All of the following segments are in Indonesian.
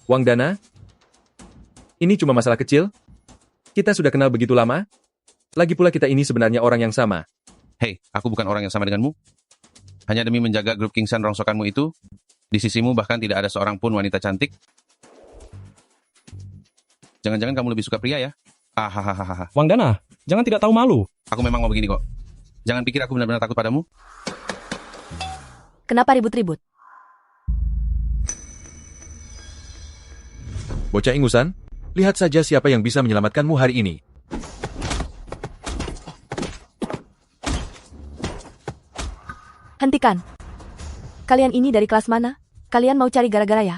Wang Dana? Ini cuma masalah kecil? Kita sudah kenal begitu lama? Lagi pula kita ini sebenarnya orang yang sama. Hei, aku bukan orang yang sama denganmu. Hanya demi menjaga grup Kingsan rongsokanmu itu, di sisimu bahkan tidak ada seorang pun wanita cantik. Jangan-jangan kamu lebih suka pria ya? Hahaha. Wang Dana, jangan tidak tahu malu. Aku memang mau begini kok. Jangan pikir aku benar-benar takut padamu. Kenapa ribut-ribut? Bocah ingusan, lihat saja siapa yang bisa menyelamatkanmu hari ini. Hentikan. Kalian ini dari kelas mana? Kalian mau cari gara-gara ya?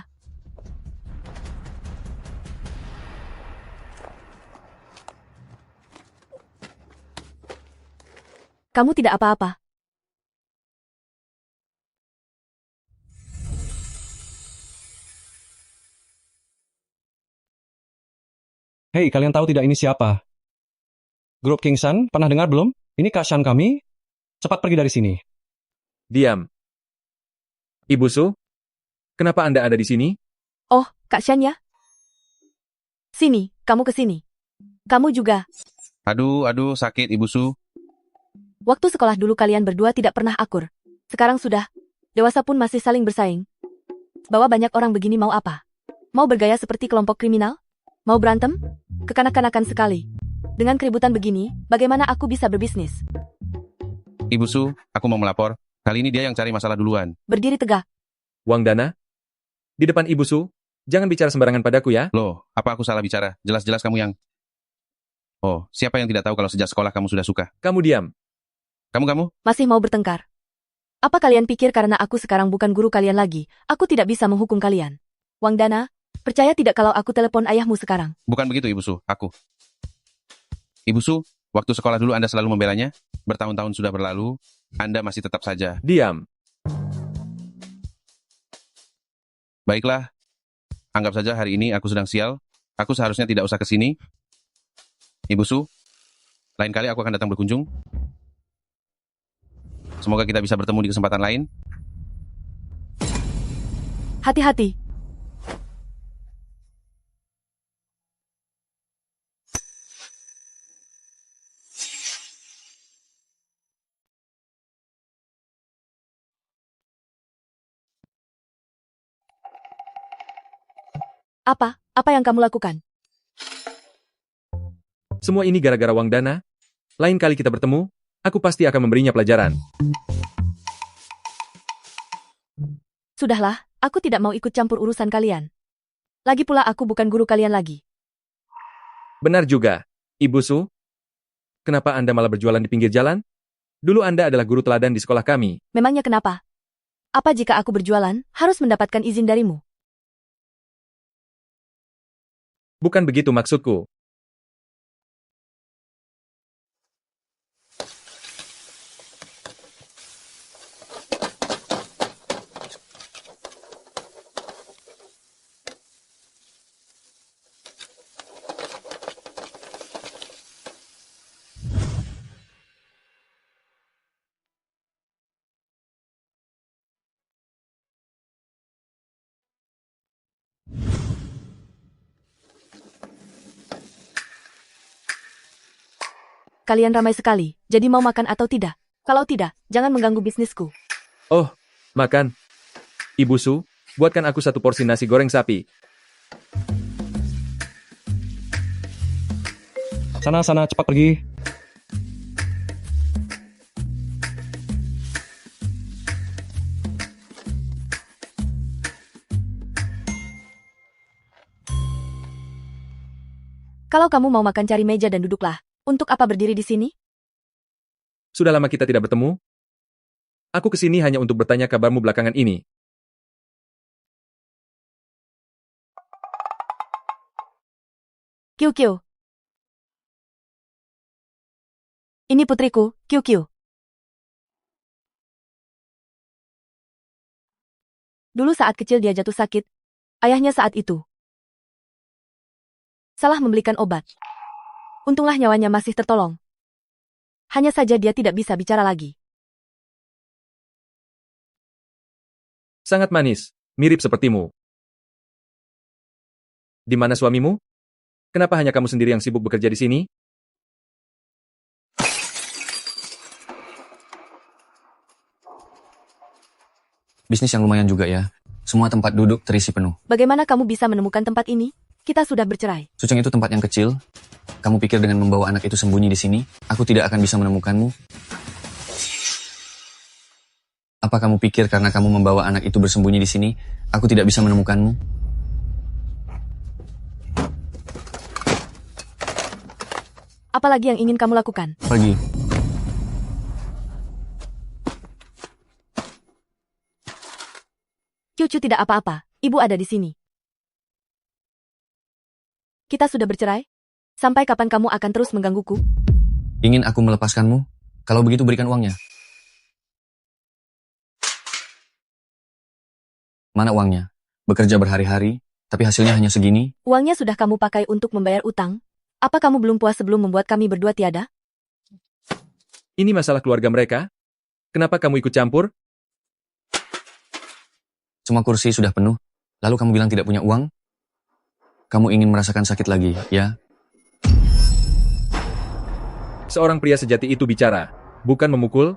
Kamu tidak apa-apa. Hei, kalian tahu tidak ini siapa? Grup Kingsan, pernah dengar belum? Ini Kak Shan kami. Cepat pergi dari sini. Diam. Ibu Su, kenapa Anda ada di sini? Oh, Kak Shan ya? Sini, kamu ke sini. Kamu juga. Aduh, sakit Ibu Su. Waktu sekolah dulu kalian berdua tidak pernah akur. Sekarang sudah. Dewasa pun masih saling bersaing. Bawa banyak orang begini mau apa? Mau bergaya seperti kelompok kriminal? Mau berantem? Kekanak-kanakan sekali. Dengan keributan begini, bagaimana aku bisa berbisnis? Ibu Su, aku mau melapor. Kali ini dia yang cari masalah duluan. Berdiri tegak. Wang Dana? Di depan Ibu Su, jangan bicara sembarangan padaku ya. Loh, apa aku salah bicara? Jelas-jelas kamu yang... Oh, siapa yang tidak tahu kalau sejak sekolah kamu sudah suka? Kamu diam. Kamu? Masih mau bertengkar? Apa kalian pikir karena aku sekarang bukan guru kalian lagi, aku tidak bisa menghukum kalian? Wang Dana, percaya tidak kalau aku telepon ayahmu sekarang? Bukan begitu Ibu Su, aku. Ibu Su, waktu sekolah dulu Anda selalu membelanya. Bertahun-tahun sudah berlalu, Anda masih tetap saja. Diam. Baiklah, anggap saja hari ini aku sedang sial. Aku seharusnya tidak usah ke sini. Ibu Su, lain kali aku akan datang berkunjung. Semoga kita bisa bertemu di kesempatan lain. Hati-hati. Apa yang kamu lakukan? Semua ini gara-gara Wang Dana. Lain kali kita bertemu, aku pasti akan memberinya pelajaran. Sudahlah, aku tidak mau ikut campur urusan kalian. Lagi pula aku bukan guru kalian lagi. Benar juga, Ibu Su. Kenapa Anda malah berjualan di pinggir jalan? Dulu Anda adalah guru teladan di sekolah kami. Memangnya kenapa? Apa jika aku berjualan, harus mendapatkan izin darimu? Bukan begitu maksudku. Kalian ramai sekali, jadi mau makan atau tidak? Kalau tidak, jangan mengganggu bisnisku. Oh, makan. Ibu Su, buatkan aku satu porsi nasi goreng sapi. Sana, cepat pergi. Kalau kamu mau makan cari meja dan duduklah. Untuk apa berdiri di sini? Sudah lama kita tidak bertemu. Aku kesini hanya untuk bertanya kabarmu belakangan ini. Kiu Kiu. Ini putriku, Kiu Kiu. Dulu saat kecil dia jatuh sakit. Ayahnya saat itu salah membelikan obat. Untunglah nyawanya masih tertolong. Hanya saja dia tidak bisa bicara lagi. Sangat manis, mirip sepertimu. Di mana suamimu? Kenapa hanya kamu sendiri yang sibuk bekerja di sini? Bisnis yang lumayan juga ya. Semua tempat duduk terisi penuh. Bagaimana kamu bisa menemukan tempat ini? Kita sudah bercerai. Suceng itu tempat yang kecil. Kamu pikir dengan membawa anak itu sembunyi di sini, aku tidak akan bisa menemukanmu? Apa kamu pikir karena kamu membawa anak itu bersembunyi di sini, aku tidak bisa menemukanmu? Apalagi yang ingin kamu lakukan? Pergi. Cucu tidak apa-apa, ibu ada di sini. Kita sudah bercerai? Sampai kapan kamu akan terus menggangguku? Ingin aku melepaskanmu? Kalau begitu berikan uangnya. Mana uangnya? Bekerja berhari-hari, tapi hasilnya hanya segini? Uangnya sudah kamu pakai untuk membayar utang. Apa kamu belum puas sebelum membuat kami berdua tiada? Ini masalah keluarga mereka? Kenapa kamu ikut campur? Semua kursi sudah penuh, lalu kamu bilang tidak punya uang? Kamu ingin merasakan sakit lagi, ya? Seorang pria sejati itu bicara, bukan memukul?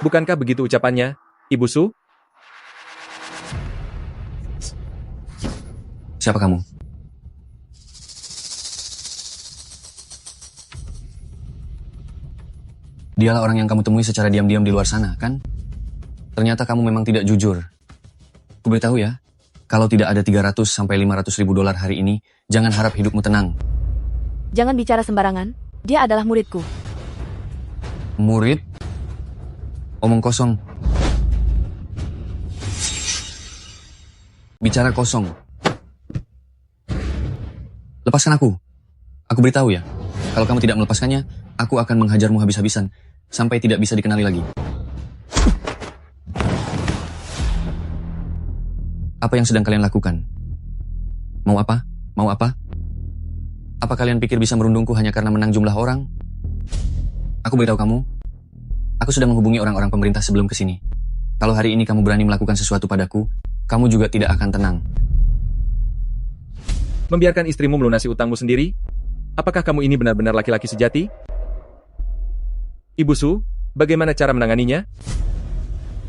Bukankah begitu ucapannya, Ibu Su? Siapa kamu? Dialah orang yang kamu temui secara diam-diam di luar sana, kan? Ternyata kamu memang tidak jujur. Ku beritahu ya, kalau tidak ada 300 sampai 500 ribu dolar hari ini, jangan harap hidupmu tenang. Jangan bicara sembarangan, dia adalah muridku. Murid? Omong kosong. Bicara kosong. Lepaskan aku. Aku beritahu ya, kalau kamu tidak melepaskannya, aku akan menghajarmu habis-habisan, sampai tidak bisa dikenali lagi. Apa yang sedang kalian lakukan? Mau apa? Mau apa? Apa kalian pikir bisa merundungku hanya karena menang jumlah orang? Aku beritahu kamu, aku sudah menghubungi orang-orang pemerintah sebelum kesini. Kalau hari ini kamu berani melakukan sesuatu padaku, kamu juga tidak akan tenang. Membiarkan istrimu melunasi utangmu sendiri? Apakah kamu ini benar-benar laki-laki sejati? Ibu Su, bagaimana cara menanganinya?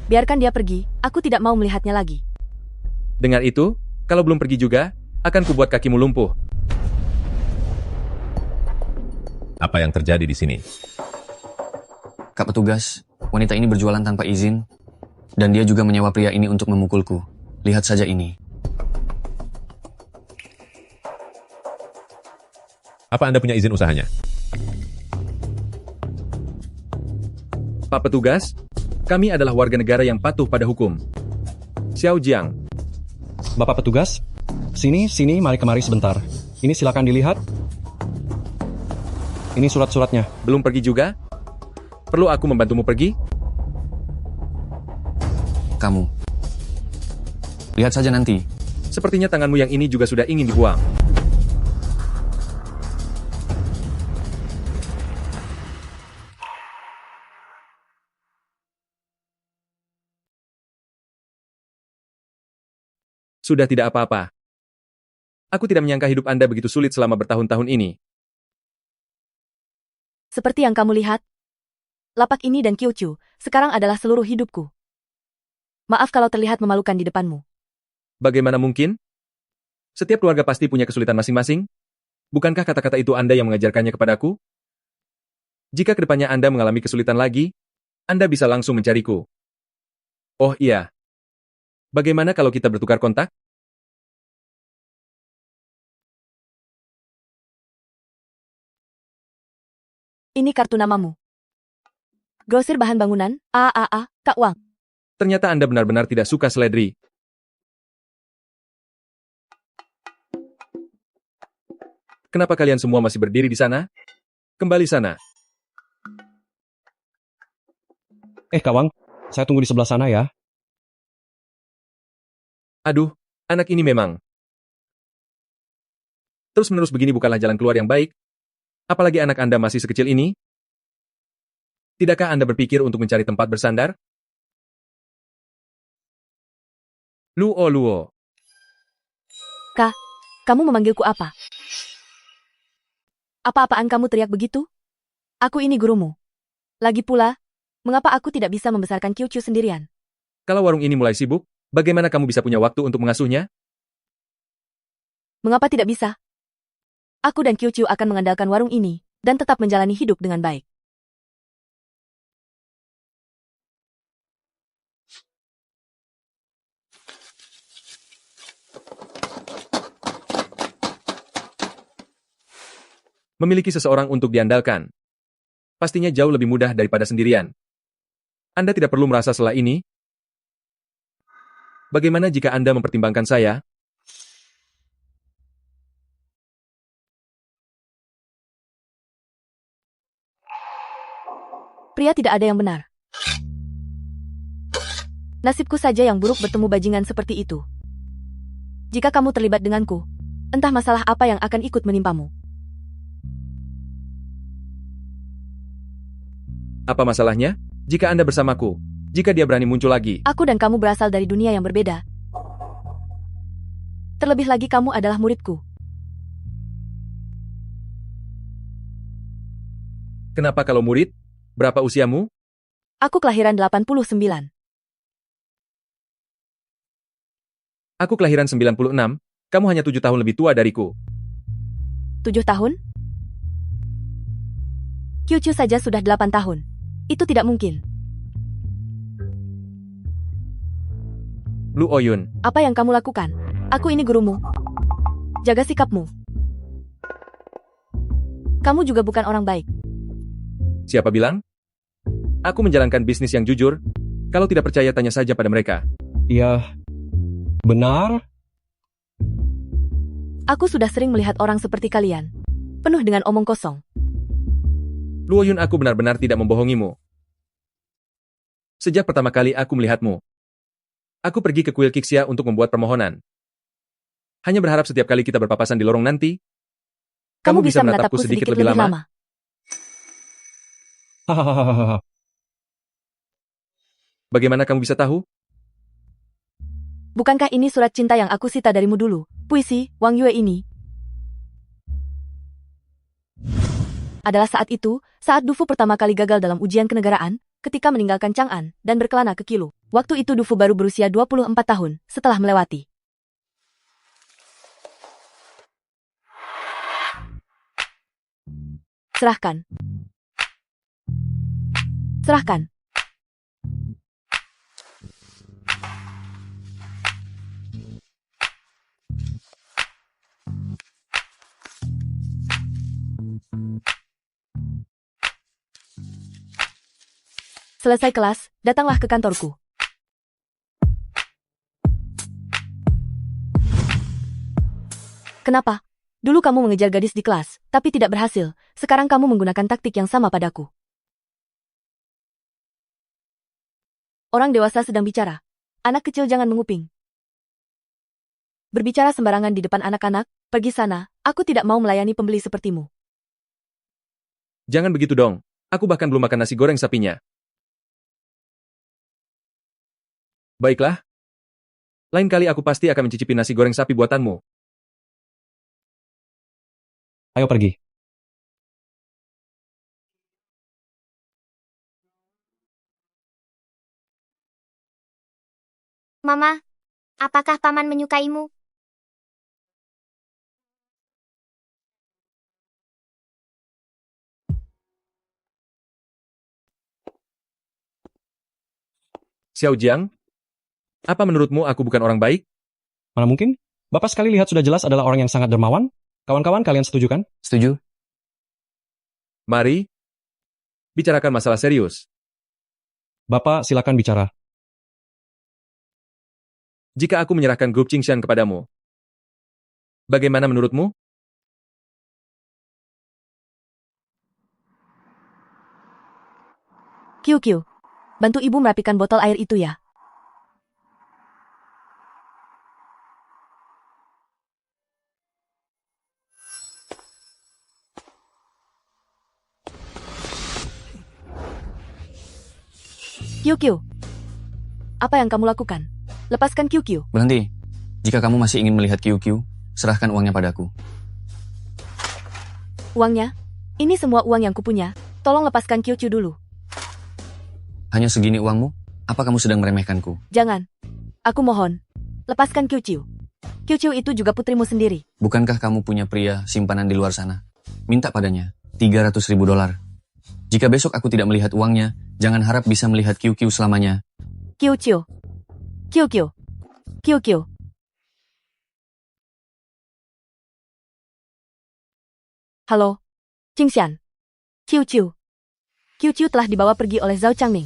Biarkan dia pergi, aku tidak mau melihatnya lagi. Dengar itu, kalau belum pergi juga, akan kubuat kakimu lumpuh. Apa yang terjadi di sini? Kak petugas, wanita ini berjualan tanpa izin, dan dia juga menyewa pria ini untuk memukulku. Lihat saja ini. Apa Anda punya izin usahanya? Pak Petugas, kami adalah warga negara yang patuh pada hukum. Xiao Jiang, Bapak petugas, sini, mari kemari sebentar. Ini silakan dilihat. Ini surat-suratnya. belum pergi juga? Perlu aku membantumu pergi? Kamu. Lihat saja nanti. Sepertinya tanganmu yang ini juga sudah ingin dibuang. Sudah tidak apa-apa. Aku tidak menyangka hidup Anda begitu sulit selama bertahun-tahun ini. Seperti yang kamu lihat, lapak ini dan Kyochu sekarang adalah seluruh hidupku. Maaf kalau terlihat memalukan di depanmu. Bagaimana mungkin? Setiap keluarga pasti punya kesulitan masing-masing. Bukankah kata-kata itu Anda yang mengajarkannya kepadaku? Jika kedepannya Anda mengalami kesulitan lagi, Anda bisa langsung mencariku. Oh iya. Bagaimana kalau kita bertukar kontak? Ini kartu namamu. Grosir bahan bangunan, Kak Wang. Ternyata Anda benar-benar tidak suka seledri. Kenapa kalian semua masih berdiri di sana? Kembali sana. Kak Wang, saya tunggu di sebelah sana ya. Aduh, anak ini memang. Terus-menerus begini bukanlah jalan keluar yang baik. Apalagi anak Anda masih sekecil ini. Tidakkah Anda berpikir untuk mencari tempat bersandar? Luo. Kamu memanggilku apa? Apa-apaan kamu teriak begitu? Aku ini gurumu. Lagi pula, mengapa aku tidak bisa membesarkan Kyuchu sendirian? Kalau warung ini mulai sibuk, bagaimana kamu bisa punya waktu untuk mengasuhnya? Mengapa tidak bisa? Aku dan Kyuchu akan mengandalkan warung ini, dan tetap menjalani hidup dengan baik. Memiliki seseorang untuk diandalkan. Pastinya jauh lebih mudah daripada sendirian. Anda tidak perlu merasa salah ini. Bagaimana jika Anda mempertimbangkan saya? Pria tidak ada yang benar. Nasibku saja yang buruk bertemu bajingan seperti itu. Jika kamu terlibat denganku, entah masalah apa yang akan ikut menimpamu. Apa masalahnya? Jika Anda bersamaku, jika dia berani muncul lagi. Aku dan kamu berasal dari dunia yang berbeda. Terlebih lagi kamu adalah muridku. Kenapa kalau murid? Berapa usiamu? Aku kelahiran 89. Aku kelahiran 96, kamu hanya 7 tahun lebih tua dariku. 7 tahun? Kyuchu saja sudah 8 tahun. Itu tidak mungkin. Lu Oyun, Apa yang kamu lakukan? Aku ini gurumu. Jaga sikapmu. Kamu juga bukan orang baik. siapa bilang? Aku menjalankan bisnis yang jujur. Kalau tidak percaya tanya saja pada mereka. Ya, benar. Aku sudah sering melihat orang seperti kalian. Penuh dengan omong kosong. Luoyun, aku benar-benar tidak membohongimu. Sejak pertama kali aku melihatmu, aku pergi ke kuil Kixia untuk membuat permohonan. Hanya berharap setiap kali kita berpapasan di lorong nanti, kamu bisa menatapku sedikit lebih lama. Hahaha. Bagaimana kamu bisa tahu? Bukankah ini surat cinta yang aku sita darimu dulu? Puisi, Wang Yue ini. Adalah saat itu, saat Dufu pertama kali gagal dalam ujian kenegaraan, ketika meninggalkan Chang'an dan berkelana ke Qilu. Waktu itu Dufu baru berusia 24 tahun, setelah melewati. Serahkan. Serahkan. Selesai kelas, datanglah ke kantorku. Kenapa? Dulu kamu mengejar gadis di kelas, tapi tidak berhasil. Sekarang kamu menggunakan taktik yang sama padaku. Orang dewasa sedang bicara. Anak kecil jangan menguping. Berbicara sembarangan di depan anak-anak, pergi sana, aku tidak mau melayani pembeli sepertimu. Jangan begitu dong. Aku bahkan belum makan nasi goreng sapinya. Baiklah. Lain kali aku pasti akan mencicipi nasi goreng sapi buatanmu. Ayo pergi. Mama, apakah paman menyukaimu? Xiao Jiang, apa menurutmu aku bukan orang baik? Mana mungkin? Bapak sekali lihat sudah jelas adalah orang yang sangat dermawan. Kawan-kawan, kalian setuju kan? Setuju? Mari, bicarakan masalah serius. Bapak silakan bicara. Jika aku menyerahkan grup Qingshan kepadamu, bagaimana menurutmu? Kiu, bantu ibu merapikan botol air itu ya. Kiu, apa yang kamu lakukan? Lepaskan Kiu. Berhenti. Jika kamu masih ingin melihat Q, serahkan uangnya padaku. Uangnya? Ini semua uang yang kupunya. Tolong lepaskan Kyuchu dulu. Hanya segini uangmu? Apa kamu sedang meremehkanku? Jangan. Aku mohon. Lepaskan Kyuchu. Kyuchu itu juga putrimu sendiri. Bukankah kamu punya pria simpanan di luar sana? Minta padanya $300.000. Jika besok aku tidak melihat uangnya, jangan harap bisa melihat Kyukyu selamanya. Kyuchu. Kyukyu. Kyukyu. Halo. Qingxian. Kyuchu. Kyuchu telah dibawa pergi oleh Zhao Changming.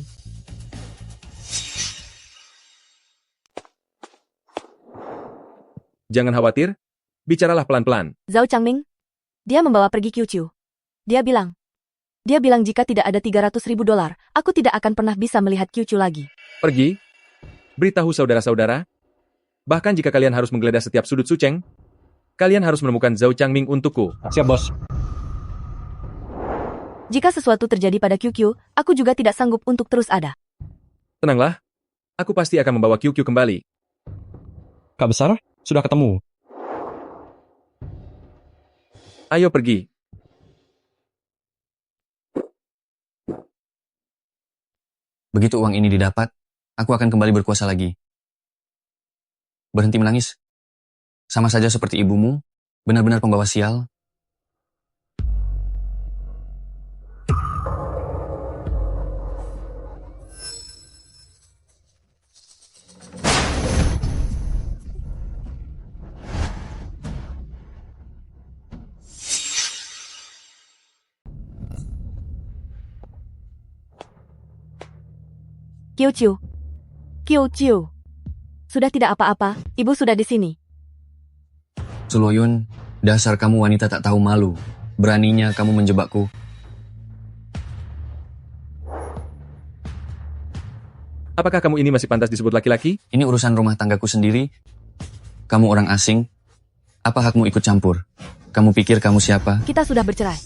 Jangan khawatir, bicaralah pelan-pelan. Zhao Changming? Dia membawa pergi Kyuchu. Dia bilang jika tidak ada $300.000, aku tidak akan pernah bisa melihat Kyuchu lagi. Pergi. Beritahu saudara-saudara. Bahkan jika kalian harus menggeledah setiap sudut Sucheng, kalian harus menemukan Zhao Changming untukku. Siap, bos. Jika sesuatu terjadi pada Kyukyu, aku juga tidak sanggup untuk terus ada. Tenanglah. Aku pasti akan membawa Kyukyu kembali. Kak Besar, sudah ketemu. Ayo pergi. Begitu uang ini didapat, aku akan kembali berkuasa lagi. Berhenti menangis. Sama saja seperti ibumu, benar-benar pembawa sial. Kyuchu. Kyuchu. Sudah tidak apa-apa, ibu sudah di sini. Suloyun, dasar kamu wanita tak tahu malu. Beraninya kamu menjebakku. Apakah kamu ini masih pantas disebut laki-laki? Ini urusan rumah tanggaku sendiri. Kamu orang asing. Apa hakmu ikut campur? Kamu pikir kamu siapa? Kita sudah bercerai.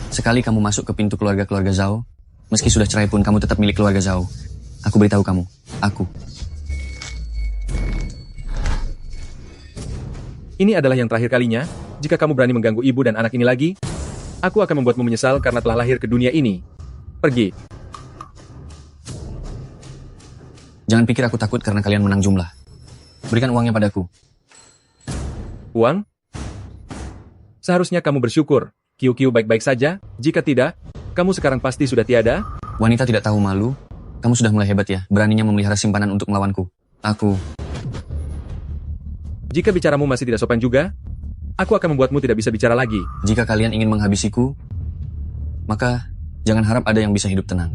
Sekali kamu masuk ke pintu keluarga-keluarga Zhao, meski sudah cerai pun kamu tetap milik keluarga Zhao. Aku beritahu kamu, aku. Ini adalah yang terakhir kalinya. Jika kamu berani mengganggu ibu dan anak ini lagi, aku akan membuatmu menyesal karena telah lahir ke dunia ini. Pergi. Jangan pikir aku takut karena kalian menang jumlah. Berikan uangnya padaku. Uang? Seharusnya kamu bersyukur. Kyukyu baik-baik saja. Jika tidak, kamu sekarang pasti sudah tiada. Wanita tidak tahu malu. Kamu sudah mulai hebat ya, beraninya memelihara simpanan untuk melawanku. Aku. Jika bicaramu masih tidak sopan juga, aku akan membuatmu tidak bisa bicara lagi. Jika kalian ingin menghabisiku, maka jangan harap ada yang bisa hidup tenang.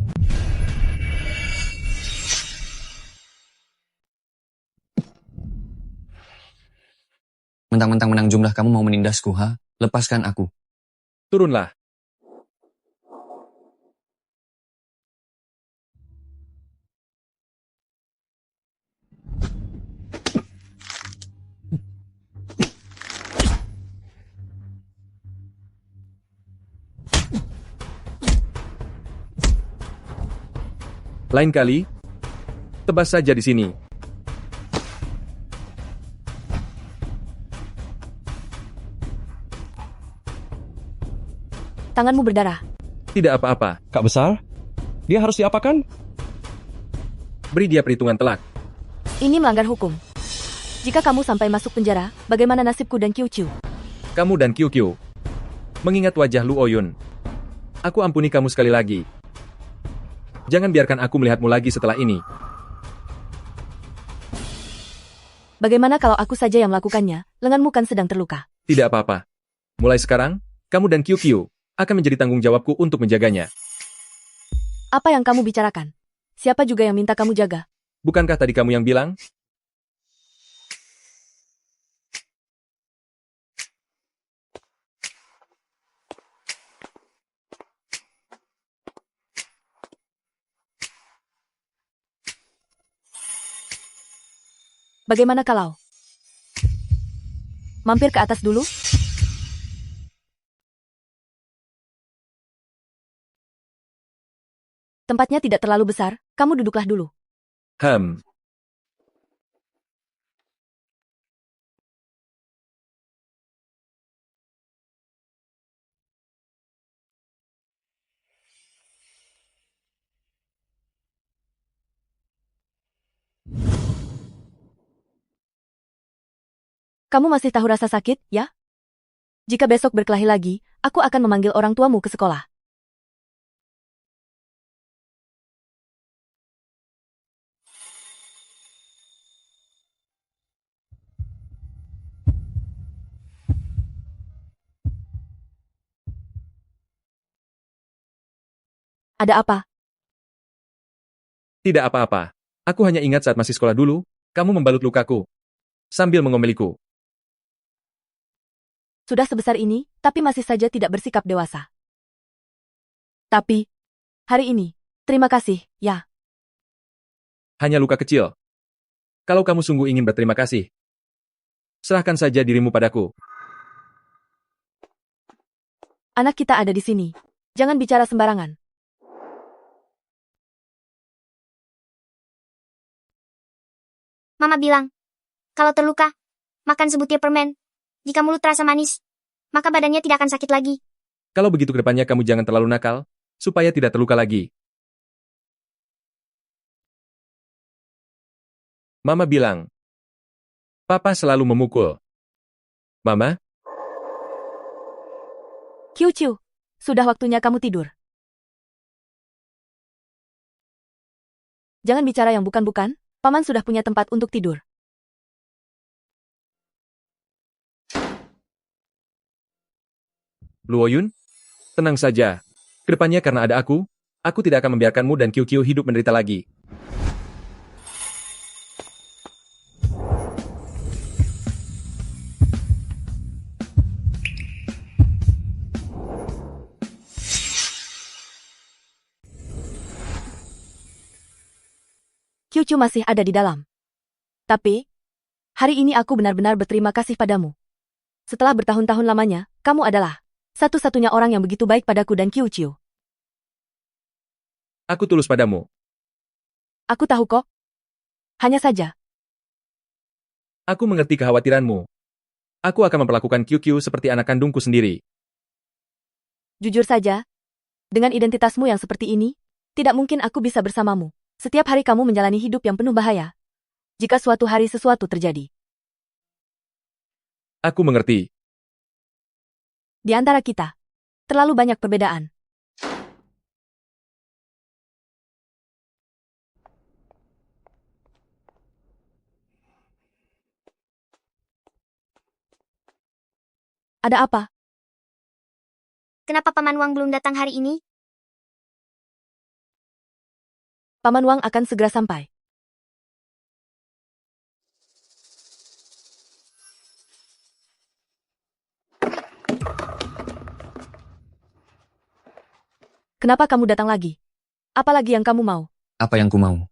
Mentang-mentang menang jumlah kamu mau menindasku, ha? Lepaskan aku. Turunlah. Lain kali, tebas saja di sini. Tanganmu berdarah. Tidak apa-apa. Kak Besar, dia harus diapakan? Beri dia perhitungan telak. Ini melanggar hukum. Jika kamu sampai masuk penjara, bagaimana nasibku dan Kyuchu? Kamu dan Kyukyu. Mengingat wajah Lu Oyun. Aku ampuni kamu sekali lagi. Jangan biarkan aku melihatmu lagi setelah ini. Bagaimana kalau aku saja yang melakukannya? Lenganmu kan sedang terluka. Tidak apa-apa. Mulai sekarang, kamu dan Kyukyu akan menjadi tanggung jawabku untuk menjaganya. Apa yang kamu bicarakan? Siapa juga yang minta kamu jaga? Bukankah tadi kamu yang bilang? Bagaimana kalau mampir ke atas dulu? Tempatnya tidak terlalu besar, kamu duduklah dulu. Kamu masih tahu rasa sakit, ya? Jika besok berkelahi lagi, aku akan memanggil orang tuamu ke sekolah. Ada apa? Tidak apa-apa. Aku hanya ingat saat masih sekolah dulu, kamu membalut lukaku. Sambil mengomeliku. Sudah sebesar ini, tapi masih saja tidak bersikap dewasa. Tapi, hari ini, terima kasih, ya. Hanya luka kecil. Kalau kamu sungguh ingin berterima kasih, serahkan saja dirimu padaku. Anak kita ada di sini. Jangan bicara sembarangan. Mama bilang, kalau terluka, makan sebutir permen. Jika mulut terasa manis, maka badannya tidak akan sakit lagi. Kalau begitu ke depannya kamu jangan terlalu nakal, supaya tidak terluka lagi. Mama bilang, Papa selalu memukul. Mama, Qiu-Qiu, sudah waktunya kamu tidur. Jangan bicara yang bukan-bukan, Paman sudah punya tempat untuk tidur. Luoyun, tenang saja. Kedepannya karena ada aku tidak akan membiarkanmu dan Qiu-Qiu hidup menderita lagi. Qiu-Qiu masih ada di dalam. Tapi, hari ini aku benar-benar berterima kasih padamu. Setelah bertahun-tahun lamanya, kamu adalah satu-satunya orang yang begitu baik padaku dan Qiu-Qiu. Aku tulus padamu. Aku tahu kok. Hanya saja, Aku mengerti kekhawatiranmu. Aku akan memperlakukan Qiu-Qiu seperti anak kandungku sendiri. jujur saja, dengan identitasmu yang seperti ini, tidak mungkin aku bisa bersamamu. Setiap hari kamu menjalani hidup yang penuh bahaya. Jika suatu hari sesuatu terjadi. Aku mengerti. Di antara kita, terlalu banyak perbedaan. Ada apa? Kenapa Paman Wang belum datang hari ini? Paman Wang akan segera sampai. Kenapa kamu datang lagi? Apa lagi yang kamu mau? Apa yang ku mau?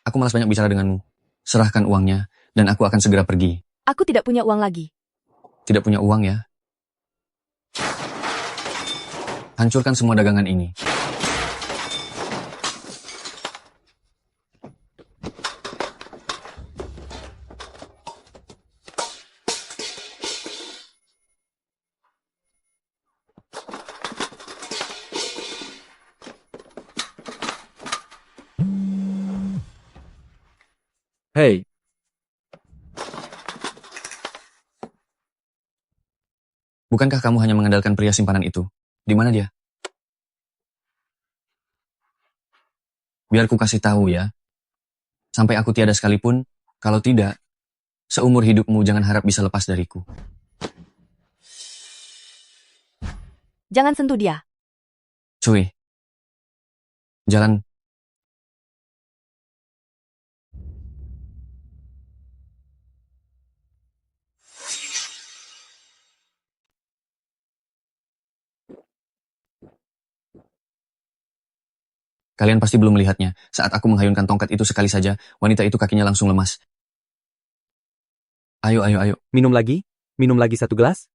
Aku malas banyak bicara denganmu. Serahkan uangnya, dan aku akan segera pergi. Aku tidak punya uang lagi. Tidak punya uang ya? Hancurkan semua dagangan ini. Hei, Bukankah kamu hanya mengandalkan pria simpanan itu? Di mana dia? Biar ku kasih tahu ya. Sampai aku tiada sekalipun, kalau tidak, seumur hidupmu jangan harap bisa lepas dariku. Jangan sentuh dia. Cuy. Jalan. Kalian pasti belum melihatnya. Saat aku menghayunkan tongkat itu sekali saja, wanita itu kakinya langsung lemas. Ayo, ayo, ayo. Minum lagi? Minum lagi satu gelas?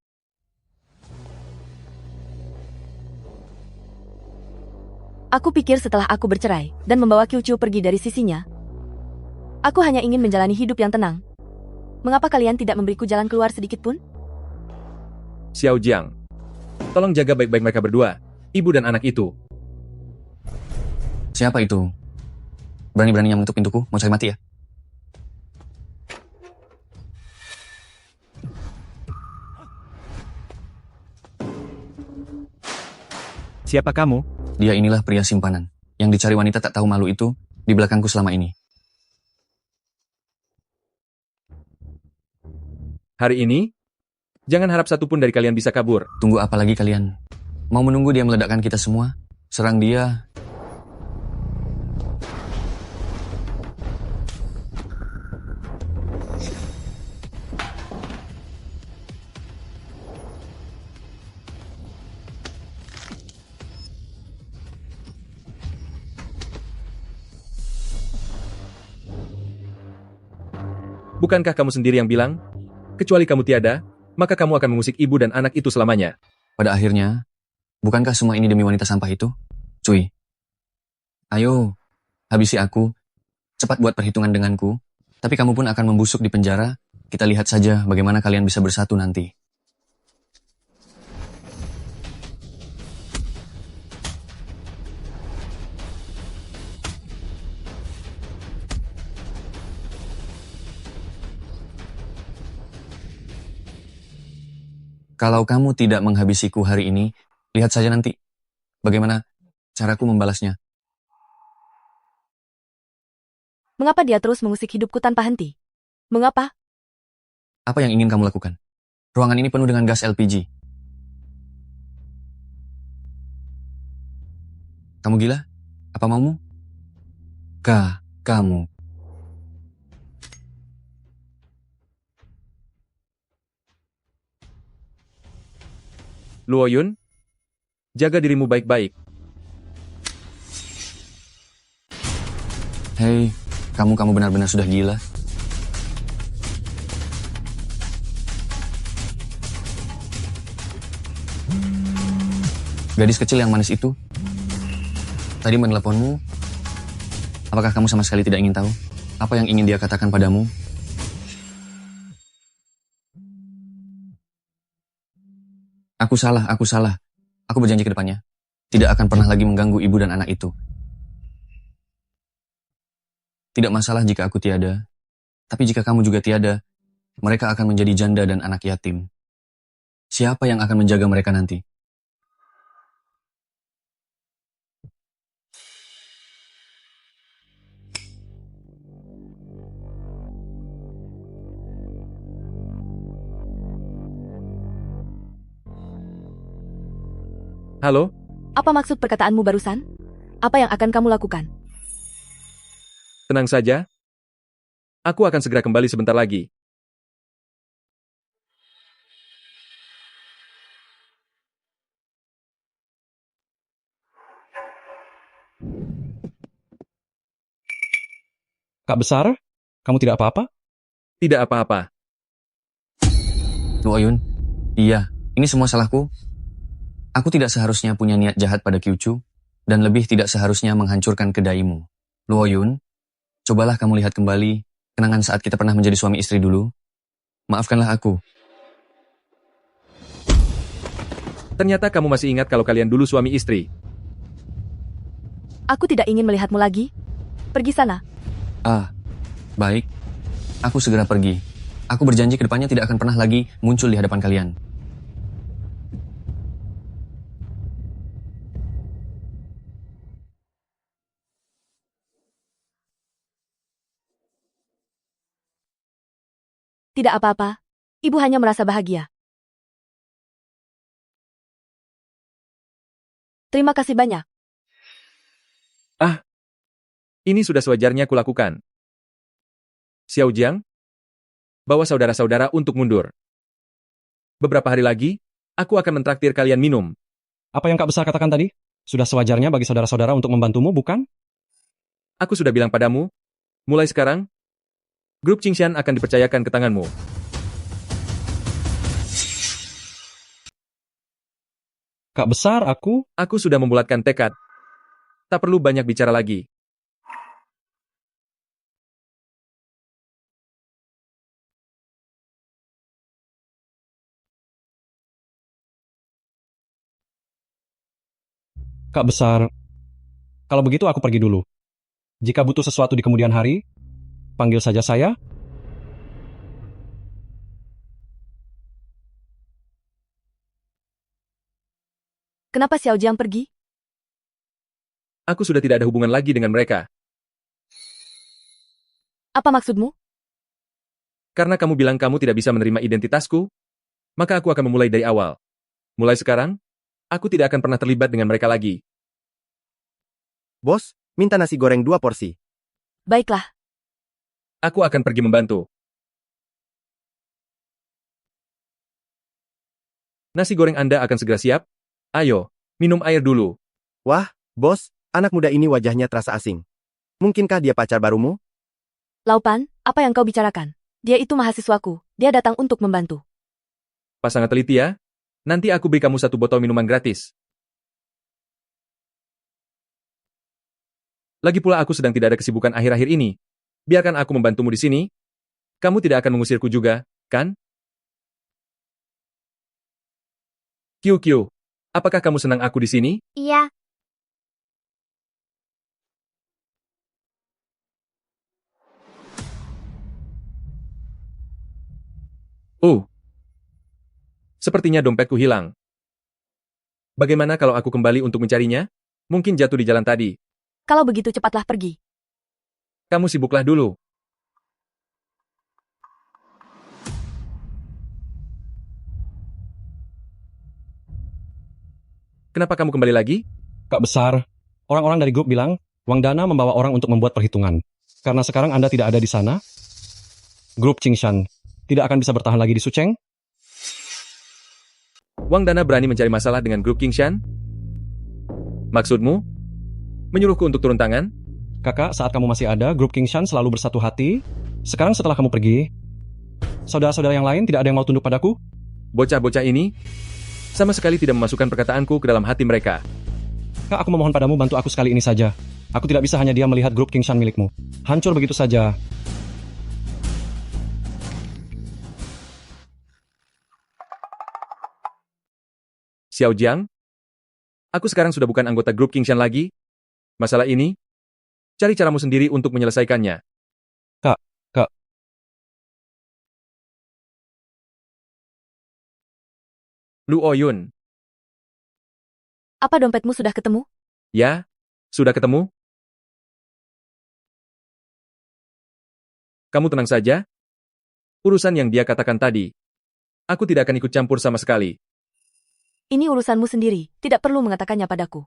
Aku pikir setelah aku bercerai dan membawa Qiu-Qiu pergi dari sisinya, aku hanya ingin menjalani hidup yang tenang. Mengapa kalian tidak memberiku jalan keluar sedikit pun? Xiao Jiang. Tolong jaga baik-baik mereka berdua, ibu dan anak itu. Siapa itu? Berani-beraninya mengetuk pintuku, mau cari mati ya? Siapa kamu? Dia inilah pria simpanan, yang dicari wanita tak tahu malu itu di belakangku selama ini. Hari ini, jangan harap satupun dari kalian bisa kabur. Tunggu apa lagi kalian? Mau menunggu dia meledakkan kita semua? Serang dia. Bukankah kamu sendiri yang bilang, kecuali kamu tiada, maka kamu akan mengusik ibu dan anak itu selamanya? Pada akhirnya, bukankah semua ini demi wanita sampah itu? Cuy, ayo, habisi aku. Cepat buat perhitungan denganku. Tapi kamu pun akan membusuk di penjara. Kita lihat saja bagaimana kalian bisa bersatu nanti. Kalau kamu tidak menghabisiku hari ini, lihat saja nanti bagaimana caraku membalasnya. Mengapa dia terus mengusik hidupku tanpa henti? Mengapa? Apa yang ingin kamu lakukan? Ruangan ini penuh dengan gas LPG. Kamu gila? Apa maumu? Kamu. Luo Yun, jaga dirimu baik-baik. Hei, kamu benar-benar sudah gila. Gadis kecil yang manis itu, tadi meneleponmu. Apakah kamu sama sekali tidak ingin tahu apa yang ingin dia katakan padamu? Aku salah. Aku berjanji ke depannya. Tidak akan pernah lagi mengganggu ibu dan anak itu. Tidak masalah jika aku tiada. Tapi jika kamu juga tiada, mereka akan menjadi janda dan anak yatim. Siapa yang akan menjaga mereka nanti? Halo? Apa maksud perkataanmu barusan? Apa yang akan kamu lakukan? Tenang saja. Aku akan segera kembali sebentar lagi. Kak Besar, kamu tidak apa-apa? Tidak apa-apa. Luo Yun, iya, ini semua salahku. Aku tidak seharusnya punya niat jahat pada Kyuchu, dan lebih tidak seharusnya menghancurkan kedaimu. Luo Yun, cobalah kamu lihat kembali kenangan saat kita pernah menjadi suami istri dulu. Maafkanlah aku. Ternyata kamu masih ingat kalau kalian dulu suami istri. Aku tidak ingin melihatmu lagi. Pergi sana. Baik. Aku segera pergi. Aku berjanji ke depannya tidak akan pernah lagi muncul di hadapan kalian. Tidak apa-apa. Ibu hanya merasa bahagia. Terima kasih banyak. Ini sudah sewajarnya kulakukan. Xiao Jiang, bawa saudara-saudara untuk mundur. Beberapa hari lagi, aku akan mentraktir kalian minum. Apa yang Kak Besar katakan tadi? Sudah sewajarnya bagi saudara-saudara untuk membantumu, bukan? Aku sudah bilang padamu, mulai sekarang, grup Qingshan akan dipercayakan ke tanganmu. Kak Besar, aku... Aku sudah membulatkan tekad. Tak perlu banyak bicara lagi. Kak Besar, kalau begitu aku pergi dulu. Jika butuh sesuatu di kemudian hari, panggil saja saya. Kenapa Xiao Jiang pergi? Aku sudah tidak ada hubungan lagi dengan mereka. Apa maksudmu? Karena kamu bilang kamu tidak bisa menerima identitasku, maka aku akan memulai dari awal. Mulai sekarang, aku tidak akan pernah terlibat dengan mereka lagi. Bos, minta nasi goreng 2 porsi. Baiklah. Aku akan pergi membantu. Nasi goreng Anda akan segera siap. Ayo, minum air dulu. Wah, bos, anak muda ini wajahnya terasa asing. Mungkinkah dia pacar barumu? Laupan, apa yang kau bicarakan? Dia itu mahasiswaku. Dia datang untuk membantu. Pasangan teliti ya. Nanti aku beri kamu 1 botol minuman gratis. Lagi pula aku sedang tidak ada kesibukan akhir-akhir ini. Biarkan aku membantumu di sini. Kamu tidak akan mengusirku juga, kan? QQ, apakah kamu senang aku di sini? Iya, Oh. Sepertinya dompetku hilang. Bagaimana kalau aku kembali untuk mencarinya? Mungkin jatuh di jalan tadi. Kalau begitu cepatlah pergi. Kamu sibuklah dulu. Kenapa kamu kembali lagi? Kak besar, orang-orang dari grup bilang, Wang Dana membawa orang untuk membuat perhitungan. Karena sekarang Anda tidak ada di sana, grup Qingshan tidak akan bisa bertahan lagi di Sucheng. Wang Dana berani mencari masalah dengan grup Qingshan? Maksudmu? Menyuruhku untuk turun tangan? Kakak, saat kamu masih ada, grup Qingshan selalu bersatu hati. Sekarang setelah kamu pergi, saudara-saudara yang lain tidak ada yang mau tunduk padaku? Bocah-bocah ini sama sekali tidak memasukkan perkataanku ke dalam hati mereka. Kak, aku memohon padamu bantu aku sekali ini saja. Aku tidak bisa hanya diam melihat grup Qingshan milikmu hancur begitu saja. Xiao Jiang? Aku sekarang sudah bukan anggota grup Qingshan lagi. Masalah ini, cari caramu sendiri untuk menyelesaikannya. Kak. Lu Oyun. Apa dompetmu sudah ketemu? Ya, sudah ketemu? Kamu tenang saja. Urusan yang dia katakan tadi. Aku tidak akan ikut campur sama sekali. Ini urusanmu sendiri. Tidak perlu mengatakannya padaku.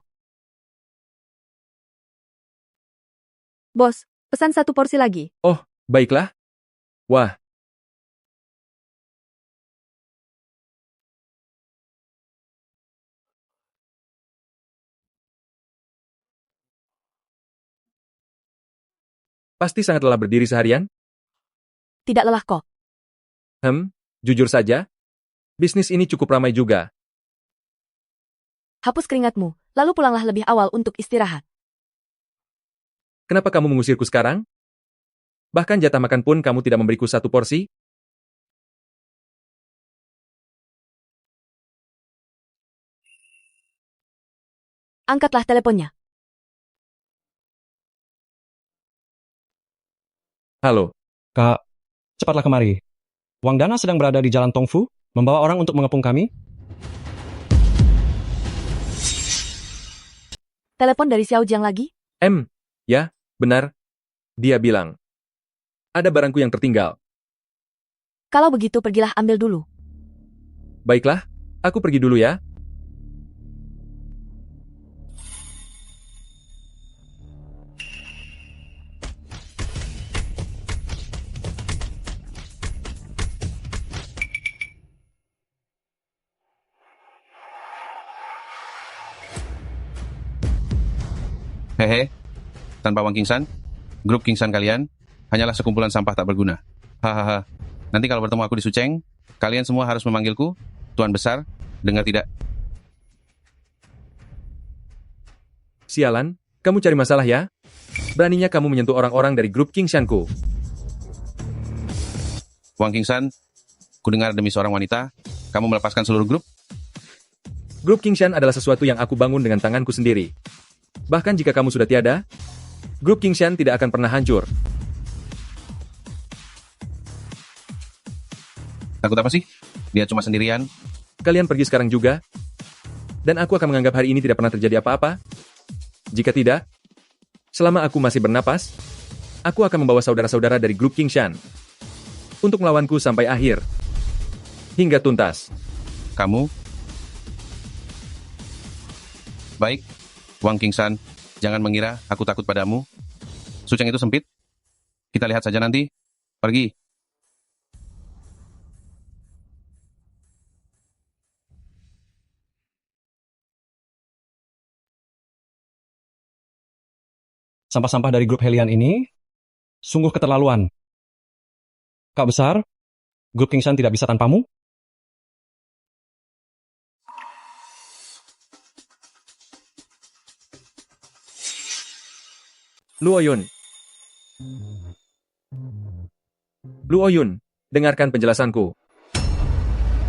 Bos, pesan 1 porsi lagi. Oh, baiklah. Wah. Pasti sangat lelah berdiri seharian? Tidak lelah kok. Jujur saja. Bisnis ini cukup ramai juga. Hapus keringatmu, lalu pulanglah lebih awal untuk istirahat. Kenapa kamu mengusirku sekarang? Bahkan jatah makan pun kamu tidak memberiku 1 porsi? Angkatlah teleponnya. Halo. Kak, cepatlah kemari. Wang Dana sedang berada di Jalan Tongfu, membawa orang untuk mengepung kami. Telepon dari Xiao Jiang lagi? Ya, benar. Dia bilang. Ada barangku yang tertinggal. Kalau begitu pergilah ambil dulu. Baiklah, aku pergi dulu ya. Hehe, tanpa Wang Qingshan, grup Qingshan kalian hanyalah sekumpulan sampah tak berguna. Hahaha, nanti kalau bertemu aku di Sucheng, kalian semua harus memanggilku Tuan Besar, dengar tidak? Sialan, kamu cari masalah ya? Beraninya kamu menyentuh orang-orang dari grup Qingshanku. Wang Qingshan, kudengar demi seorang wanita, kamu melepaskan seluruh grup? Grup Qingshan adalah sesuatu yang aku bangun dengan tanganku sendiri. Bahkan jika kamu sudah tiada, grup Qingshan tidak akan pernah hancur. Takut apa sih? Dia cuma sendirian. Kalian pergi sekarang juga, dan aku akan menganggap hari ini tidak pernah terjadi apa-apa. Jika tidak, selama aku masih bernapas, aku akan membawa saudara-saudara dari grup Qingshan untuk melawanku sampai akhir. Hingga tuntas. Kamu? Baik, Wang Qingshan, jangan mengira aku takut padamu. Suceng itu sempit. Kita lihat saja nanti. Pergi. Sampah-sampah dari grup Helian ini sungguh keterlaluan. Kak Besar, grup Qingshan tidak bisa tanpamu? Luo Yun. Luo Yun, dengarkan penjelasanku.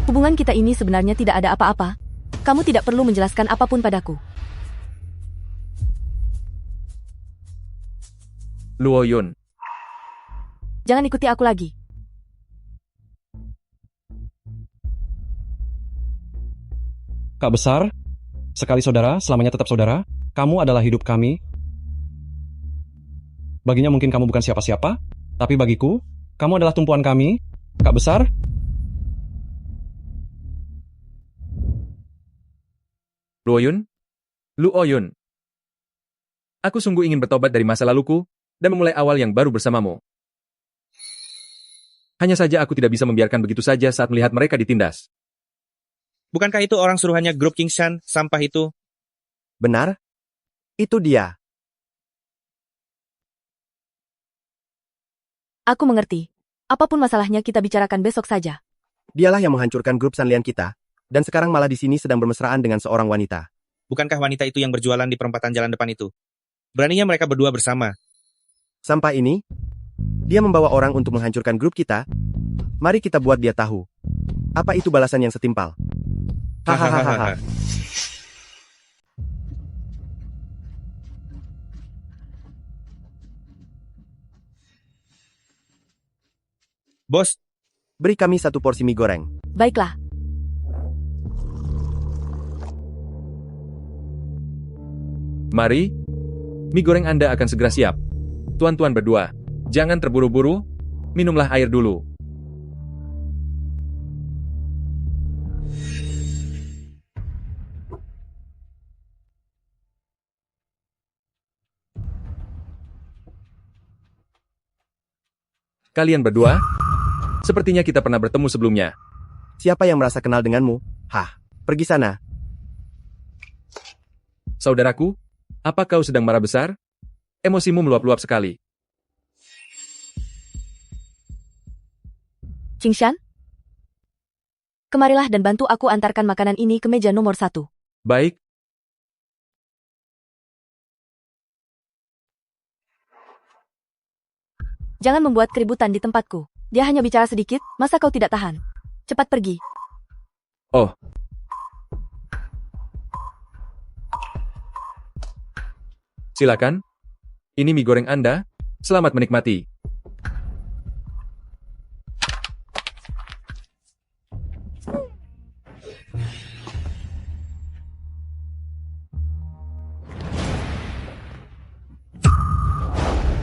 Hubungan kita ini sebenarnya tidak ada apa-apa. Kamu tidak perlu menjelaskan apapun padaku. Luo Yun. Jangan ikuti aku lagi. Kak Besar, sekali saudara, selamanya tetap saudara. Kamu adalah hidup kami. Baginya mungkin kamu bukan siapa-siapa, tapi bagiku, kamu adalah tumpuan kami. Kak Besar, Luo Yun? Luo Yun. Aku sungguh ingin bertobat dari masa laluku dan memulai awal yang baru bersamamu. Hanya saja aku tidak bisa membiarkan begitu saja saat melihat mereka ditindas. Bukankah itu orang suruhannya grup Qingshan, sampah itu? Benar? Itu dia. Aku mengerti. Apapun masalahnya kita bicarakan besok saja. Dialah yang menghancurkan grup Sanlian kita, dan sekarang malah di sini sedang bermesraan dengan seorang wanita. Bukankah wanita itu yang berjualan di perempatan jalan depan itu? Beraninya mereka berdua bersama. Sampai ini, dia membawa orang untuk menghancurkan grup kita. Mari kita buat dia tahu. Apa itu balasan yang setimpal? Hahaha. Bos, Beri kami satu porsi mie goreng. Baiklah. Mari, mie goreng Anda akan segera siap. Tuan-tuan berdua, jangan terburu-buru, minumlah air dulu. Kalian berdua, sepertinya kita pernah bertemu sebelumnya. Siapa yang merasa kenal denganmu? Hah, pergi sana. Saudaraku, apa kau sedang marah besar? Emosimu meluap-luap sekali. Qingshan? Kemarilah dan bantu aku antarkan makanan ini ke meja nomor 1. Baik. Jangan membuat keributan di tempatku. Dia hanya bicara sedikit, masa kau tidak tahan? Cepat pergi. Oh. Silakan. Ini mie goreng Anda. Selamat menikmati.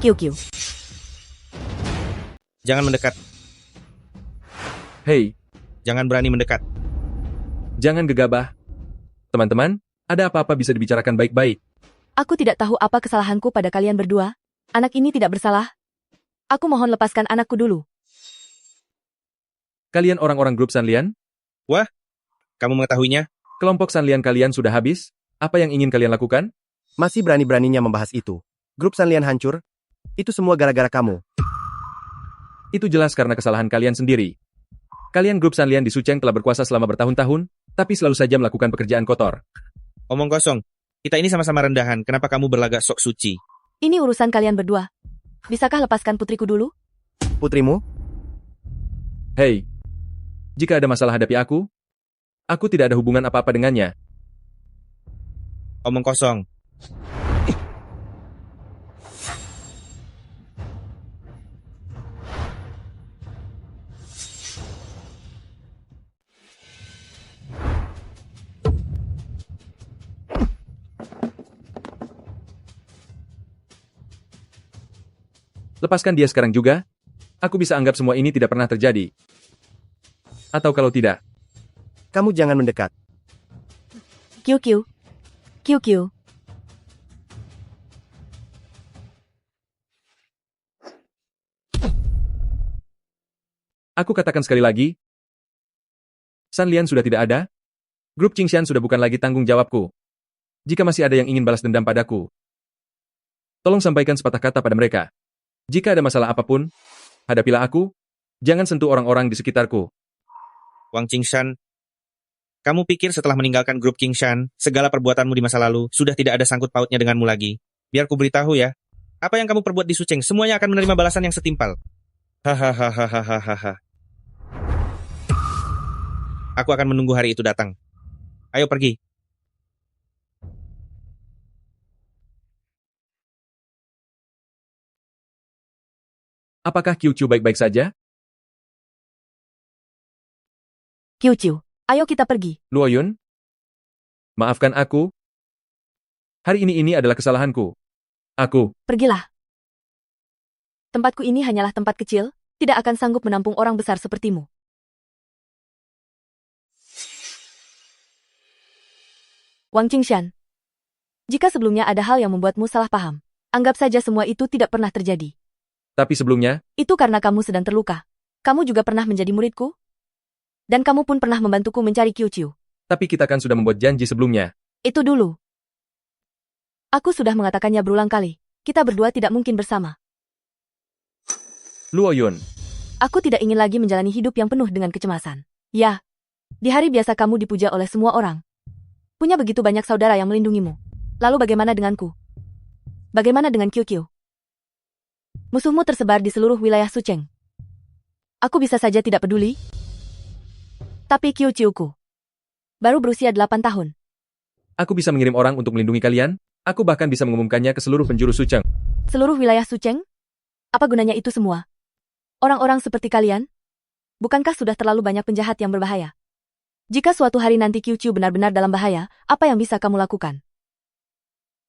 Kiu-kiu. jangan mendekat. Hei, Jangan berani mendekat. jangan gegabah. Teman-teman, ada apa-apa bisa dibicarakan baik-baik. Aku tidak tahu apa kesalahanku pada kalian berdua. Anak ini tidak bersalah. Aku mohon lepaskan anakku dulu. Kalian orang-orang grup Sanlian? Wah, kamu mengetahuinya? Kelompok Sanlian kalian sudah habis? Apa yang ingin kalian lakukan? Masih berani-beraninya membahas itu. Grup Sanlian hancur? Itu semua gara-gara kamu. Itu jelas karena kesalahan kalian sendiri. Kalian grup Sanlian di Sucheng telah berkuasa selama bertahun-tahun, tapi selalu saja melakukan pekerjaan kotor. Omong kosong. Kita ini sama-sama rendahan. Kenapa kamu berlagak sok suci? Ini urusan kalian berdua. Bisakah lepaskan putriku dulu? Putrimu? Hei, jika ada masalah hadapi aku tidak ada hubungan apa-apa dengannya. Omong kosong. Lepaskan dia sekarang juga. Aku bisa anggap semua ini tidak pernah terjadi. Atau kalau tidak, Kamu jangan mendekat. QQ. QQ. aku katakan sekali lagi, San Lian sudah tidak ada. Grup Qingshan sudah bukan lagi tanggung jawabku. Jika masih ada yang ingin balas dendam padaku, tolong sampaikan sepatah kata pada mereka. Jika ada masalah apapun, hadapilah aku. Jangan sentuh orang-orang di sekitarku. Wang Qingshan, kamu pikir setelah meninggalkan grup Qingshan, segala perbuatanmu di masa lalu sudah tidak ada sangkut pautnya denganmu lagi? Biar ku beritahu ya, apa yang kamu perbuat di Suceng, semuanya akan menerima balasan yang setimpal. Hahaha. Aku akan menunggu hari itu datang. Ayo pergi. Apakah QQ baik-baik saja? QQ. Ayo kita pergi. Luo Yun? Maafkan aku. Hari ini adalah kesalahanku. Aku. Pergilah. Tempatku ini hanyalah tempat kecil, tidak akan sanggup menampung orang besar sepertimu. Wang Qingshan. Jika sebelumnya ada hal yang membuatmu salah paham, anggap saja semua itu tidak pernah terjadi. Tapi sebelumnya, Itu karena kamu sedang terluka. Kamu juga pernah menjadi muridku? Dan kamu pun pernah membantuku mencari QQ. tapi kita kan sudah membuat janji sebelumnya. Itu dulu. Aku sudah mengatakannya berulang kali. Kita berdua tidak mungkin bersama. Luo Yun. Aku tidak ingin lagi menjalani hidup yang penuh dengan kecemasan. Ya, di hari biasa kamu dipuja oleh semua orang. Punya begitu banyak saudara yang melindungimu. Lalu bagaimana denganku? Bagaimana dengan QQ? Musuhmu tersebar di seluruh wilayah Suceng. Aku bisa saja tidak peduli. Tapi QQ-ku baru berusia 8 tahun. Aku bisa mengirim orang untuk melindungi kalian. Aku bahkan bisa mengumumkannya ke seluruh penjuru Suceng. Seluruh wilayah Suceng? Apa gunanya itu semua? Orang-orang seperti kalian? Bukankah sudah terlalu banyak penjahat yang berbahaya? Jika suatu hari nanti QQ benar-benar dalam bahaya, apa yang bisa kamu lakukan?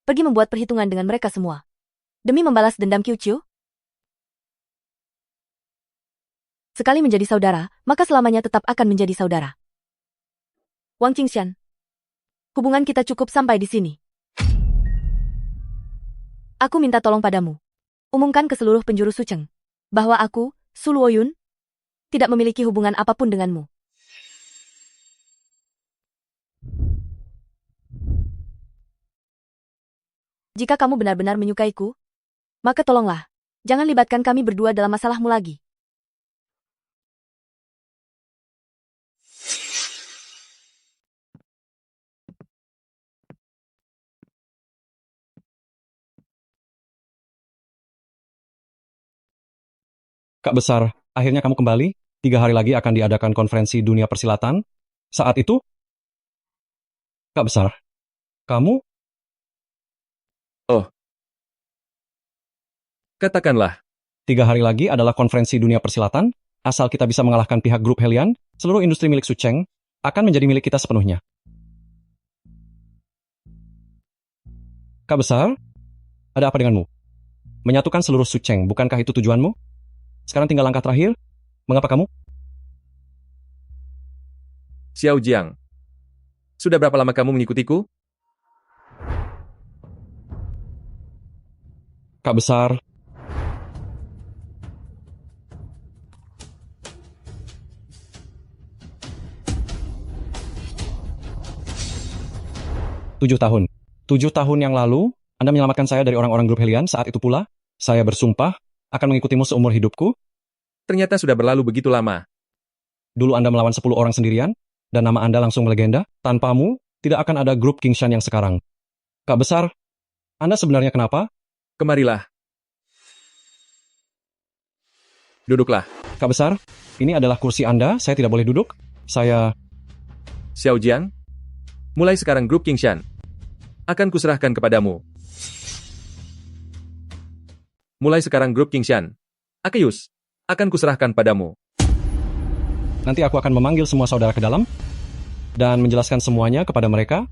Pergi membuat perhitungan dengan mereka semua. Demi membalas dendam QQ? Sekali menjadi saudara, maka selamanya tetap akan menjadi saudara. Wang Qingshan. Hubungan kita cukup sampai di sini. Aku minta tolong padamu. Umumkan ke seluruh penjuru Suceng bahwa aku, Su Luo Yun, tidak memiliki hubungan apapun denganmu. Jika kamu benar-benar menyukaiku, maka tolonglah, jangan libatkan kami berdua dalam masalahmu lagi. Kak Besar, akhirnya kamu kembali. 3 hari lagi akan diadakan konferensi dunia persilatan. Saat itu, Kak Besar, kamu Katakanlah, 3 hari lagi adalah konferensi dunia persilatan. Asal kita bisa mengalahkan pihak grup Helian, seluruh industri milik Suceng akan menjadi milik kita sepenuhnya. Kak Besar, ada apa denganmu? Menyatukan seluruh Suceng, bukankah itu tujuanmu? Sekarang tinggal langkah terakhir. Mengapa kamu? Xiao Jiang. Sudah berapa lama kamu mengikutiku? Kak Besar, 7 tahun. 7 tahun yang lalu, Anda menyelamatkan saya dari orang-orang grup Helian. Saat itu pula, saya bersumpah akan mengikutimu seumur hidupku. Ternyata sudah berlalu begitu lama. Dulu Anda melawan 10 orang sendirian, dan nama Anda langsung melegenda. Tanpamu, tidak akan ada grup Qingshan yang sekarang. Kak Besar, Anda sebenarnya kenapa? Kemarilah. Duduklah. Kak Besar, ini adalah kursi Anda. Saya tidak boleh duduk. Saya... Xiao Jiang. Mulai sekarang grup Qingshan akan kuserahkan kepadamu. Mulai sekarang grup Qingshan, Akeus, akan kuserahkan padamu. Nanti aku akan memanggil semua saudara ke dalam dan menjelaskan semuanya kepada mereka.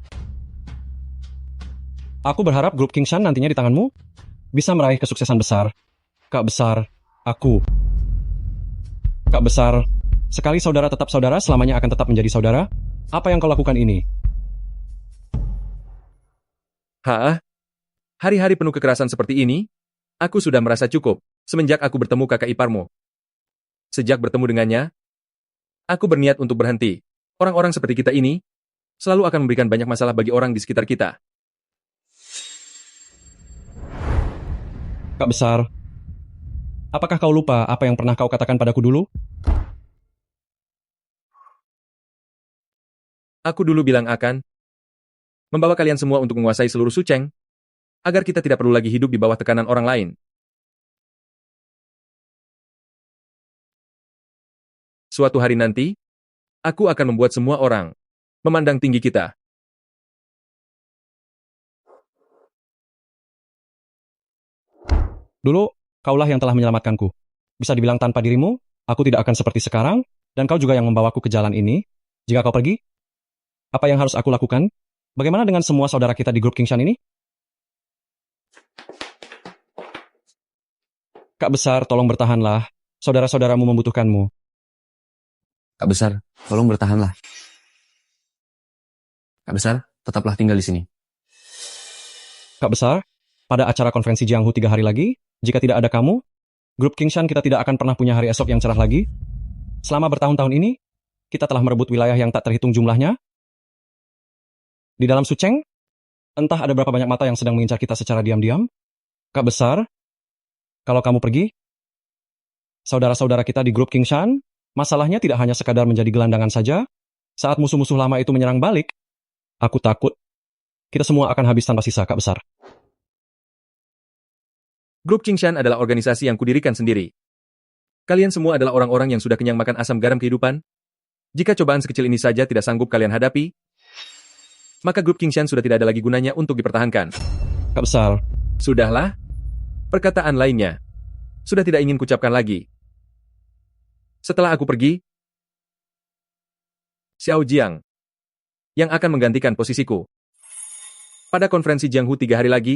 Aku berharap grup Qingshan nantinya di tanganmu bisa meraih kesuksesan besar. Kak besar, aku. Kak besar, sekali saudara tetap saudara, selamanya akan tetap menjadi saudara. Apa yang kau lakukan ini? Hari-hari penuh kekerasan seperti ini, aku sudah merasa cukup semenjak aku bertemu kakak iparmu. Sejak bertemu dengannya, aku berniat untuk berhenti. Orang-orang seperti kita ini selalu akan memberikan banyak masalah bagi orang di sekitar kita. Kak besar, apakah kau lupa apa yang pernah kau katakan padaku dulu? Aku dulu bilang akan membawa kalian semua untuk menguasai seluruh Suceng, agar kita tidak perlu lagi hidup di bawah tekanan orang lain. Suatu hari nanti, aku akan membuat semua orang memandang tinggi kita. Dulu, kaulah yang telah menyelamatkanku. Bisa dibilang tanpa dirimu, aku tidak akan seperti sekarang, dan kau juga yang membawaku ke jalan ini. Jika kau pergi, apa yang harus aku lakukan? Bagaimana dengan semua saudara kita di grup Kingshan ini? Kak besar, tolong bertahanlah. Saudara-saudaramu membutuhkanmu. Kak besar, tolong bertahanlah. Kak besar, tetaplah tinggal di sini. Kak besar, pada acara konferensi Jianghu 3 hari lagi, jika tidak ada kamu, grup Kingshan kita tidak akan pernah punya hari esok yang cerah lagi. Selama bertahun-tahun ini, kita telah merebut wilayah yang tak terhitung jumlahnya. Di dalam Suceng, entah ada berapa banyak mata yang sedang mengincar kita secara diam-diam. Kak besar, kalau kamu pergi, saudara-saudara kita di grup Kingshan, masalahnya tidak hanya sekadar menjadi gelandangan saja. Saat musuh-musuh lama itu menyerang balik, aku takut kita semua akan habis tanpa sisa, Kak besar. Grup Kingshan adalah organisasi yang kudirikan sendiri. Kalian semua adalah orang-orang yang sudah kenyang makan asam garam kehidupan. Jika cobaan sekecil ini saja tidak sanggup kalian hadapi, maka grup Kingshan sudah tidak ada lagi gunanya untuk dipertahankan. Kak besar, Sudahlah. Perkataan lainnya sudah tidak ingin kucapkan lagi. Setelah aku pergi, Xiao Jiang yang akan menggantikan posisiku. Pada konferensi Jianghu 3 hari lagi,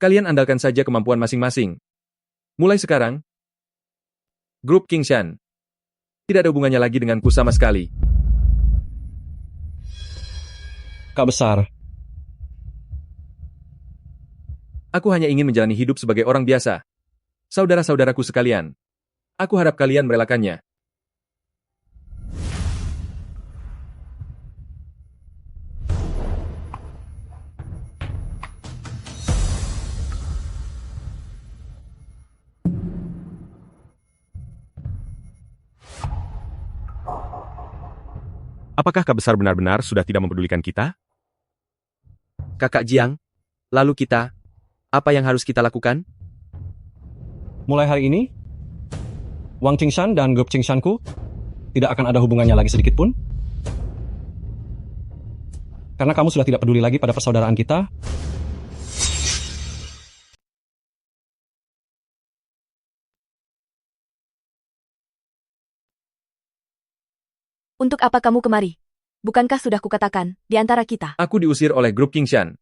kalian andalkan saja kemampuan masing-masing. Mulai sekarang, grup Kingshan tidak ada hubungannya lagi denganku sama sekali. Kak besar, Aku hanya ingin menjalani hidup sebagai orang biasa. Saudara-saudaraku sekalian, aku harap kalian merelakannya. Apakah Kak Besar benar-benar sudah tidak mempedulikan kita? Kakak Jiang, lalu kita, apa yang harus kita lakukan? mulai hari ini, Wang Qingshan dan grup Qingshanku tidak akan ada hubungannya lagi sedikit pun. Karena kamu sudah tidak peduli lagi pada persaudaraan kita. Untuk apa kamu kemari? Bukankah sudah kukatakan, di antara kita? Aku diusir oleh grup Kingshan.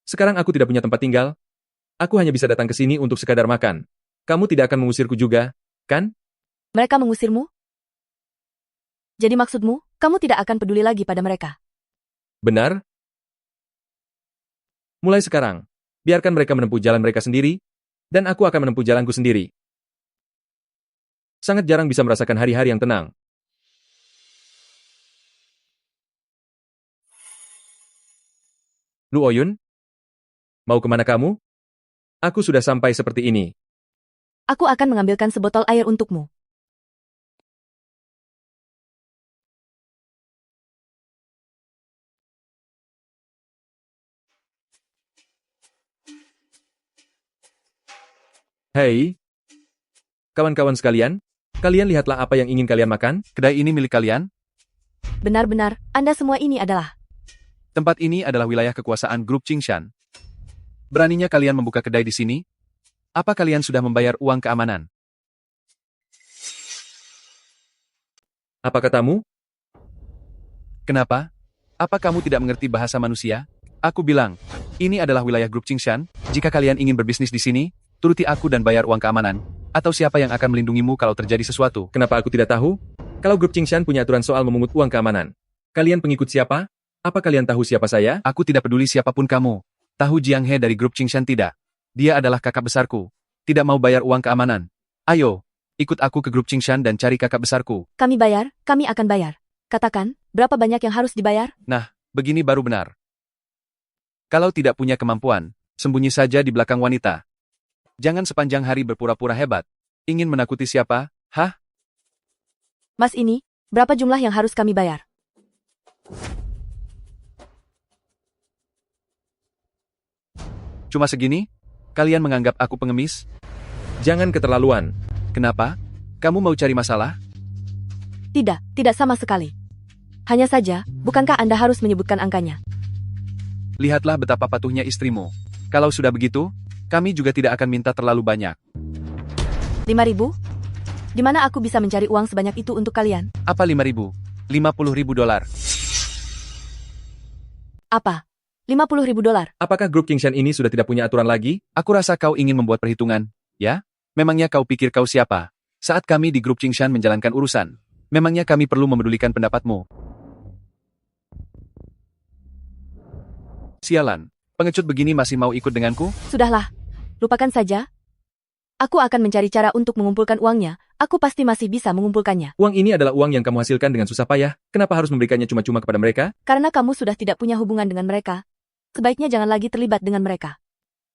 Sekarang aku tidak punya tempat tinggal. Aku hanya bisa datang ke sini untuk sekadar makan. Kamu tidak akan mengusirku juga, kan? Mereka mengusirmu? Jadi maksudmu, kamu tidak akan peduli lagi pada mereka? Benar? Mulai sekarang, biarkan mereka menempuh jalan mereka sendiri, dan aku akan menempuh jalanku sendiri. Sangat jarang bisa merasakan hari-hari yang tenang. Lu Oyun? Mau kemana kamu? Aku sudah sampai seperti ini. Aku akan mengambilkan sebotol air untukmu. Hei, kawan-kawan sekalian, kalian lihatlah apa yang ingin kalian makan. Kedai ini milik kalian? Benar-benar, Anda semua ini adalah... Tempat ini adalah wilayah kekuasaan grup Qingshan. Beraninya kalian membuka kedai di sini? Apa kalian sudah membayar uang keamanan? Apa katamu? Kenapa? Apa kamu tidak mengerti bahasa manusia? Aku bilang, ini adalah wilayah grup Qingshan. Jika kalian ingin berbisnis di sini, Turuti aku dan bayar uang keamanan. Atau siapa yang akan melindungimu kalau terjadi sesuatu? Kenapa aku tidak tahu? Kalau grup Qingshan punya aturan soal memungut uang keamanan. Kalian pengikut siapa? Apa kalian tahu siapa saya? Aku tidak peduli siapapun kamu. Tahu Jiang He dari grup Qingshan tidak? Dia adalah kakak besarku. Tidak mau bayar uang keamanan. Ayo, ikut aku ke grup Qingshan dan cari kakak besarku. Kami akan bayar. Katakan, berapa banyak yang harus dibayar? Nah, begini baru benar. Kalau tidak punya kemampuan, sembunyi saja di belakang wanita. Jangan sepanjang hari berpura-pura hebat. Ingin menakuti siapa? Hah? Mas ini, berapa jumlah yang harus kami bayar? Cuma segini? Kalian menganggap aku pengemis? Jangan keterlaluan. Kenapa? Kamu mau cari masalah? Tidak sama sekali. Hanya saja, bukankah Anda harus menyebutkan angkanya? Lihatlah betapa patuhnya istrimu. Kalau sudah begitu, kami juga tidak akan minta terlalu banyak. 5.000? Di mana aku bisa mencari uang sebanyak itu untuk kalian? Apa 5.000? 50.000 dolar. Apa? 50.000 dolar? Apakah grup Qingshan ini sudah tidak punya aturan lagi? Aku rasa kau ingin membuat perhitungan, ya? Memangnya kau pikir kau siapa? Saat kami di grup Qingshan menjalankan urusan, memangnya kami perlu memedulikan pendapatmu? Sialan, pengecut begini masih mau ikut denganku? Sudahlah, lupakan saja. Aku akan mencari cara untuk mengumpulkan uangnya. Aku pasti masih bisa mengumpulkannya. Uang ini adalah uang yang kamu hasilkan dengan susah payah. Kenapa harus memberikannya cuma-cuma kepada mereka? Karena kamu sudah tidak punya hubungan dengan mereka. Sebaiknya jangan lagi terlibat dengan mereka.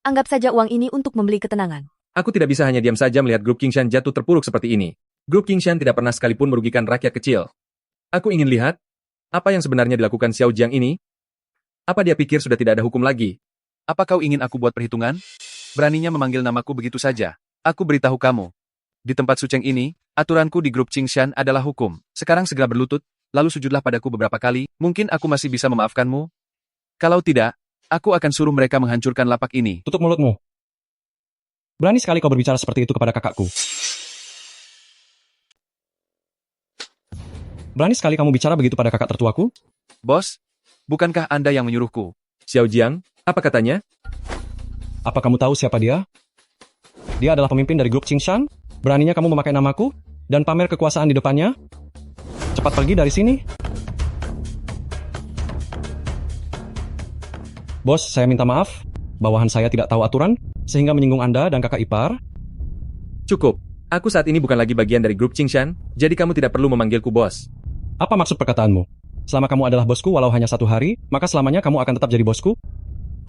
Anggap saja uang ini untuk membeli ketenangan. Aku tidak bisa hanya diam saja melihat grup Qingshan jatuh terpuruk seperti ini. Grup Qingshan tidak pernah sekalipun merugikan rakyat kecil. Aku ingin lihat, apa yang sebenarnya dilakukan Xiao Jiang ini? Apa dia pikir sudah tidak ada hukum lagi? Apa kau ingin aku buat perhitungan? Beraninya memanggil namaku begitu saja. Aku beritahu kamu. Di tempat suceng ini, aturanku di grup Qingshan adalah hukum. Sekarang segera berlutut, lalu sujudlah padaku beberapa kali. Mungkin aku masih bisa memaafkanmu. Kalau tidak, aku akan suruh mereka menghancurkan lapak ini. Tutup mulutmu. Berani sekali kau berbicara seperti itu kepada kakakku. Berani sekali kamu bicara begitu pada kakak tertuaku? Bos, bukankah Anda yang menyuruhku? Xiao Jiang, apa katanya? Apa kamu tahu siapa dia? Dia adalah pemimpin dari grup Qingshan. Beraninya kamu memakai namaku dan pamer kekuasaan di depannya? Cepat pergi dari sini. Bos, saya minta maaf. Bawahan saya tidak tahu aturan, sehingga menyinggung Anda dan kakak ipar. Cukup. Aku saat ini bukan lagi bagian dari grup Qingshan, jadi kamu tidak perlu memanggilku bos. Apa maksud perkataanmu? Selama kamu adalah bosku walau hanya 1 hari, maka selamanya kamu akan tetap jadi bosku?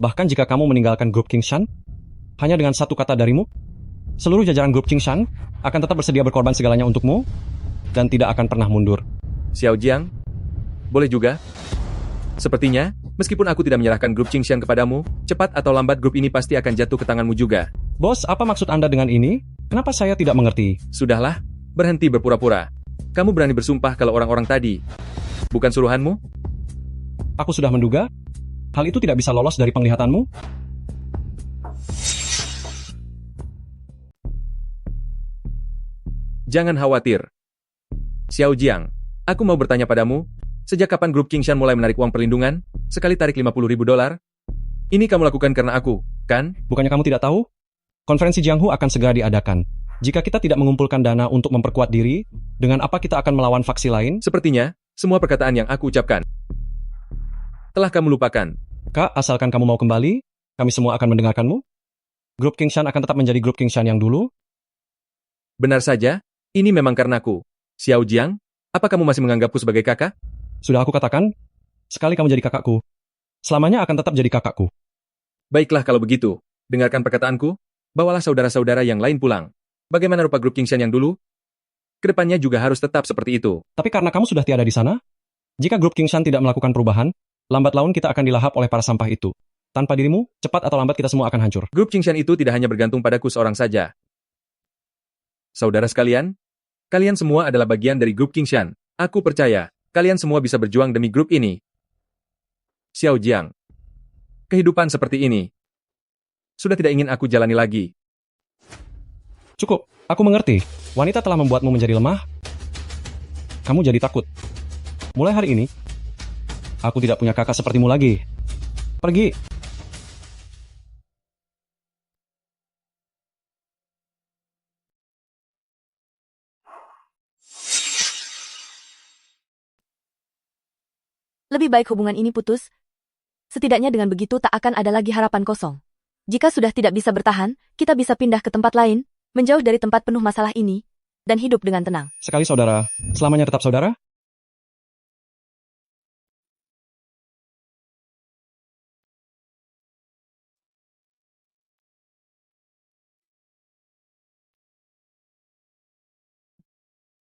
Bahkan jika kamu meninggalkan grup Qingshan, hanya dengan 1 kata darimu, seluruh jajaran grup Qingshan akan tetap bersedia berkorban segalanya untukmu, dan tidak akan pernah mundur. Xiao Jiang, boleh juga. Sepertinya, meskipun aku tidak menyerahkan grup Qingshan kepadamu, cepat atau lambat grup ini pasti akan jatuh ke tanganmu juga. Bos, apa maksud Anda dengan ini? Kenapa saya tidak mengerti? Sudahlah, berhenti berpura-pura. Kamu berani bersumpah kalau orang-orang tadi bukan suruhanmu? Aku sudah menduga. Hal itu tidak bisa lolos dari penglihatanmu. Jangan khawatir. Xiao Jiang, aku mau bertanya padamu, sejak kapan grup Qingshan mulai menarik uang perlindungan? Sekali tarik 50.000 dolar? Ini kamu lakukan karena aku, kan? Bukannya kamu tidak tahu? Konferensi Jianghu akan segera diadakan. Jika kita tidak mengumpulkan dana untuk memperkuat diri, dengan apa kita akan melawan faksi lain? Sepertinya, semua perkataan yang aku ucapkan telah kamu lupakan. Kak, asalkan kamu mau kembali, kami semua akan mendengarkanmu. Grup Qingshan akan tetap menjadi grup Qingshan yang dulu. Benar saja, ini memang karenaku. Xiao Jiang, apa kamu masih menganggapku sebagai kakak? Sudah aku katakan, sekali kamu jadi kakakku, selamanya akan tetap jadi kakakku. Baiklah kalau begitu, dengarkan perkataanku, bawalah saudara-saudara yang lain pulang. Bagaimana rupa grup Qingshan yang dulu? Kedepannya juga harus tetap seperti itu. Tapi karena kamu sudah tiada di sana, jika grup Qingshan tidak melakukan perubahan, lambat laun kita akan dilahap oleh para sampah itu. Tanpa dirimu, cepat atau lambat kita semua akan hancur. Grup Qingshan itu tidak hanya bergantung padaku seorang saja. Saudara sekalian, kalian semua adalah bagian dari grup Qingshan. Aku percaya, kalian semua bisa berjuang demi grup ini. Xiao Jiang, kehidupan seperti ini sudah tidak ingin aku jalani lagi. Cukup, aku mengerti. Wanita telah membuatmu menjadi lemah. Kamu jadi takut. Mulai hari ini, aku tidak punya kakak sepertimu lagi. Pergi. Lebih baik hubungan ini putus. Setidaknya dengan begitu tak akan ada lagi harapan kosong. Jika sudah tidak bisa bertahan, kita bisa pindah ke tempat lain, menjauh dari tempat penuh masalah ini, dan hidup dengan tenang. Sekali saudara, selamanya tetap saudara?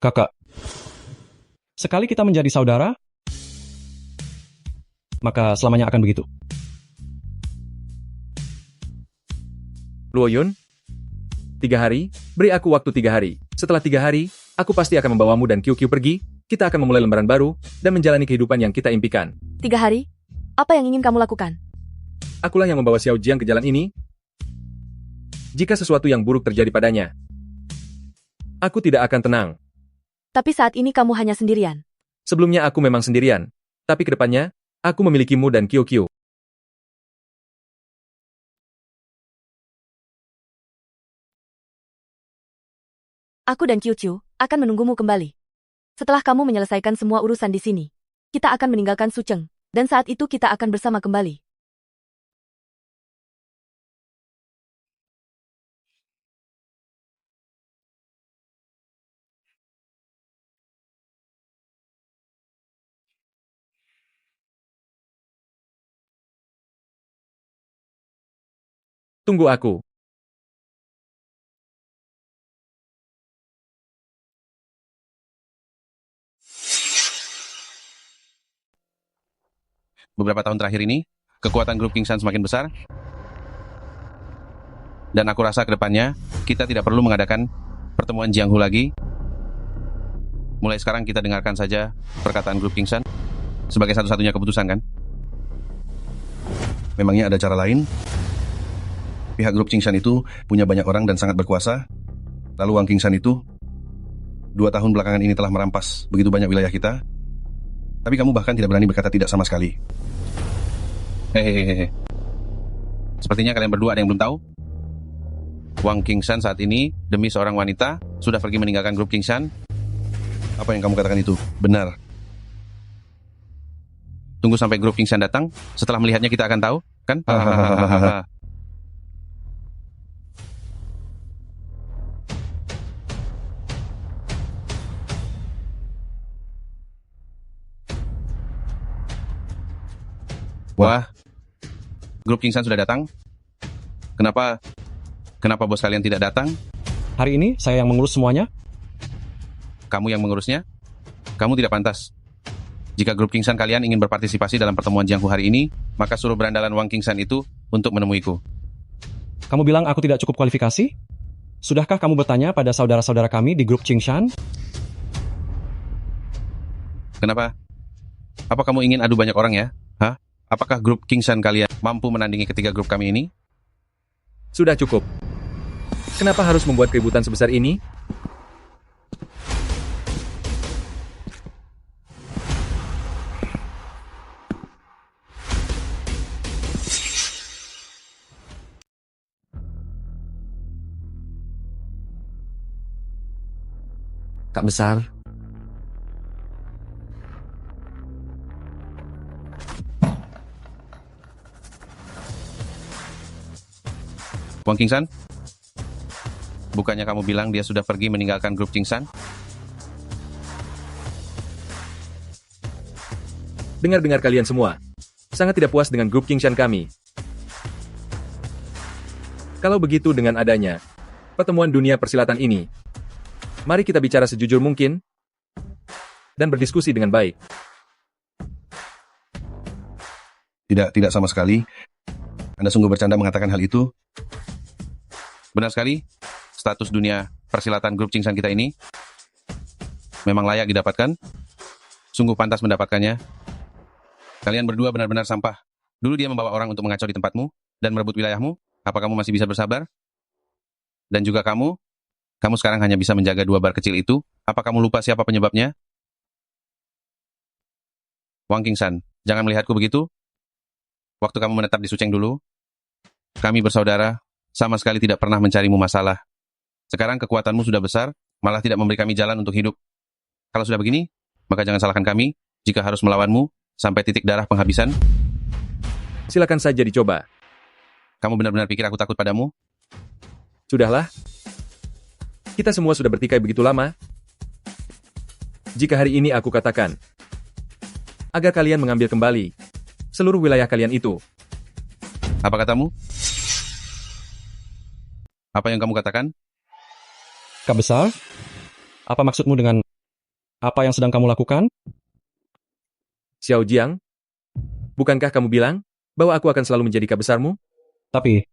Kakak, sekali kita menjadi saudara, maka selamanya akan begitu. Luo Yun, 3 hari, beri aku waktu 3 hari. Setelah 3 hari, aku pasti akan membawamu dan QQ pergi, kita akan memulai lembaran baru, dan menjalani kehidupan yang kita impikan. 3 hari? Apa yang ingin kamu lakukan? Akulah yang membawa Xiao Jiang ke jalan ini. Jika sesuatu yang buruk terjadi padanya, aku tidak akan tenang. Tapi saat ini kamu hanya sendirian. Sebelumnya aku memang sendirian, tapi kedepannya, aku memilikimu dan QQ. Aku dan QQ akan menunggumu kembali. Setelah kamu menyelesaikan semua urusan di sini, kita akan meninggalkan Sucheng, dan saat itu kita akan bersama kembali. Tunggu aku. Beberapa tahun terakhir ini, kekuatan grup King Sun semakin besar. Dan aku rasa ke depannya, kita tidak perlu mengadakan pertemuan Jianghu lagi. Mulai sekarang kita dengarkan saja perkataan grup King Sun sebagai satu-satunya keputusan, kan? Memangnya ada cara lain? Pihak grup King Sun itu punya banyak orang dan sangat berkuasa. Lalu Wang King Sun itu 2 tahun belakangan ini telah merampas begitu banyak wilayah kita. Tapi kamu bahkan tidak berani berkata tidak sama sekali. Hehehe. Sepertinya kalian berdua ada yang belum tahu. Wang King Sun saat ini demi seorang wanita sudah pergi meninggalkan grup King Sun. Apa yang kamu katakan itu benar. Tunggu sampai grup King Sun datang. Setelah melihatnya kita akan tahu, kan? Wah, grup King Sun sudah datang. Kenapa bos kalian tidak datang? Hari ini saya yang mengurus semuanya. Kamu yang mengurusnya? Kamu tidak pantas. Jika grup King Sun kalian ingin berpartisipasi dalam pertemuan Jianghu hari ini, maka suruh berandalan Wang King Sun itu untuk menemuiku. Kamu bilang aku tidak cukup kualifikasi? Sudahkah kamu bertanya pada saudara-saudara kami di grup Qingshan? Kenapa? Apa kamu ingin adu banyak orang ya? Hah? Apakah grup King Sun kalian mampu menandingi ketiga grup kami ini? Sudah cukup. Kenapa harus membuat keributan sebesar ini? Kak Besar, Wang King Sun? Bukannya kamu bilang dia sudah pergi meninggalkan grup King Sun? Dengar-dengar kalian semua. Sangat tidak puas dengan grup Qingshan kami. Kalau begitu dengan adanya pertemuan dunia persilatan ini, mari kita bicara sejujur mungkin dan berdiskusi dengan baik. Tidak sama sekali. Anda sungguh bercanda mengatakan hal itu. Benar sekali, status dunia persilatan grup Qingshan kita ini memang layak didapatkan. Sungguh pantas mendapatkannya. Kalian berdua benar-benar sampah. Dulu dia membawa orang untuk mengacau di tempatmu dan merebut wilayahmu. Apa kamu masih bisa bersabar? Dan juga kamu sekarang hanya bisa menjaga 2 bar kecil itu. Apa kamu lupa siapa penyebabnya? Wang Qingshan, jangan melihatku begitu. Waktu kamu menetap di Sucheng dulu, kami bersaudara, sama sekali tidak pernah mencarimu masalah. Sekarang kekuatanmu sudah besar, malah tidak memberi kami jalan untuk hidup. Kalau sudah begini, maka jangan salahkan kami jika harus melawanmu sampai titik darah penghabisan? Silakan saja dicoba. Kamu benar-benar pikir aku takut padamu? Sudahlah. Kita semua sudah bertikai begitu lama. Jika hari ini aku katakan, agar kalian mengambil kembali seluruh wilayah kalian itu. Apa katamu? Apa yang kamu katakan? Kak Besar, apa maksudmu dengan apa yang sedang kamu lakukan? Xiao Jiang, bukankah kamu bilang bahwa aku akan selalu menjadi kak besarmu? Tapi,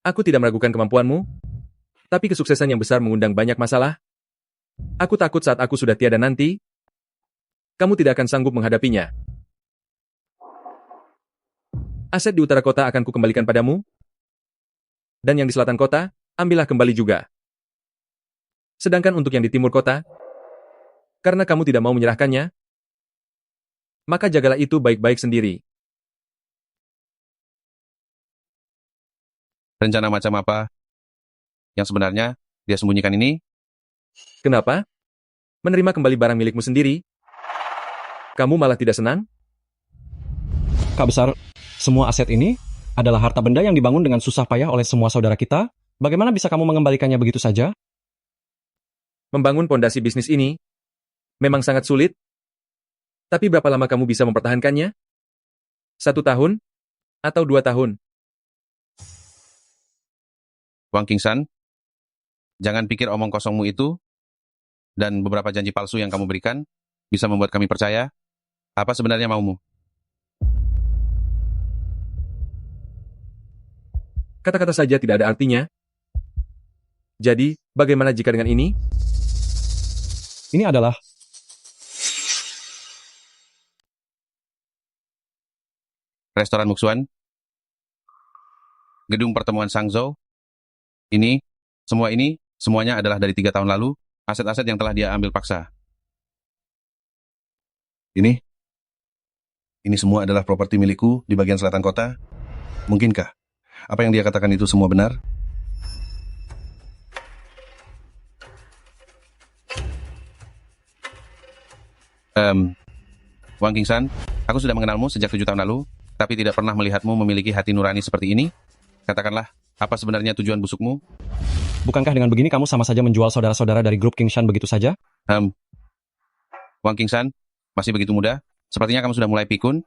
Aku tidak meragukan kemampuanmu, tapi kesuksesan yang besar mengundang banyak masalah. Aku takut saat aku sudah tiada nanti, kamu tidak akan sanggup menghadapinya. Aset di utara kota akan kukembalikan padamu, dan yang di selatan kota, ambillah kembali juga. Sedangkan untuk yang di timur kota, karena kamu tidak mau menyerahkannya, maka jagalah itu baik-baik sendiri. Rencana macam apa yang sebenarnya dia sembunyikan ini? Kenapa? Menerima kembali barang milikmu sendiri? Kamu malah tidak senang? Kak Besar, semua aset ini adalah harta benda yang dibangun dengan susah payah oleh semua saudara kita. Bagaimana bisa kamu mengembalikannya begitu saja? Membangun pondasi bisnis ini memang sangat sulit. Tapi berapa lama kamu bisa mempertahankannya? 1 tahun? Atau 2 tahun? Wang Qingsan, jangan pikir omong kosongmu itu dan beberapa janji palsu yang kamu berikan bisa membuat kami percaya apa sebenarnya maumu. Kata-kata saja tidak ada artinya. Jadi, bagaimana jika dengan ini? Ini adalah Restoran Muxuan, gedung pertemuan Sangzhou, semuanya adalah dari 3 tahun lalu, aset-aset yang telah dia ambil paksa. Ini semua adalah properti milikku di bagian selatan kota. Mungkinkah apa yang dia katakan itu semua benar? Wang Qingsan, aku sudah mengenalmu sejak 7 tahun lalu, tapi tidak pernah melihatmu memiliki hati nurani seperti ini. Katakanlah, apa sebenarnya tujuan busukmu? Bukankah dengan begini kamu sama saja menjual saudara-saudara dari grup Qingshan begitu saja? Wang Qingsan, masih begitu muda? Sepertinya kamu sudah mulai pikun.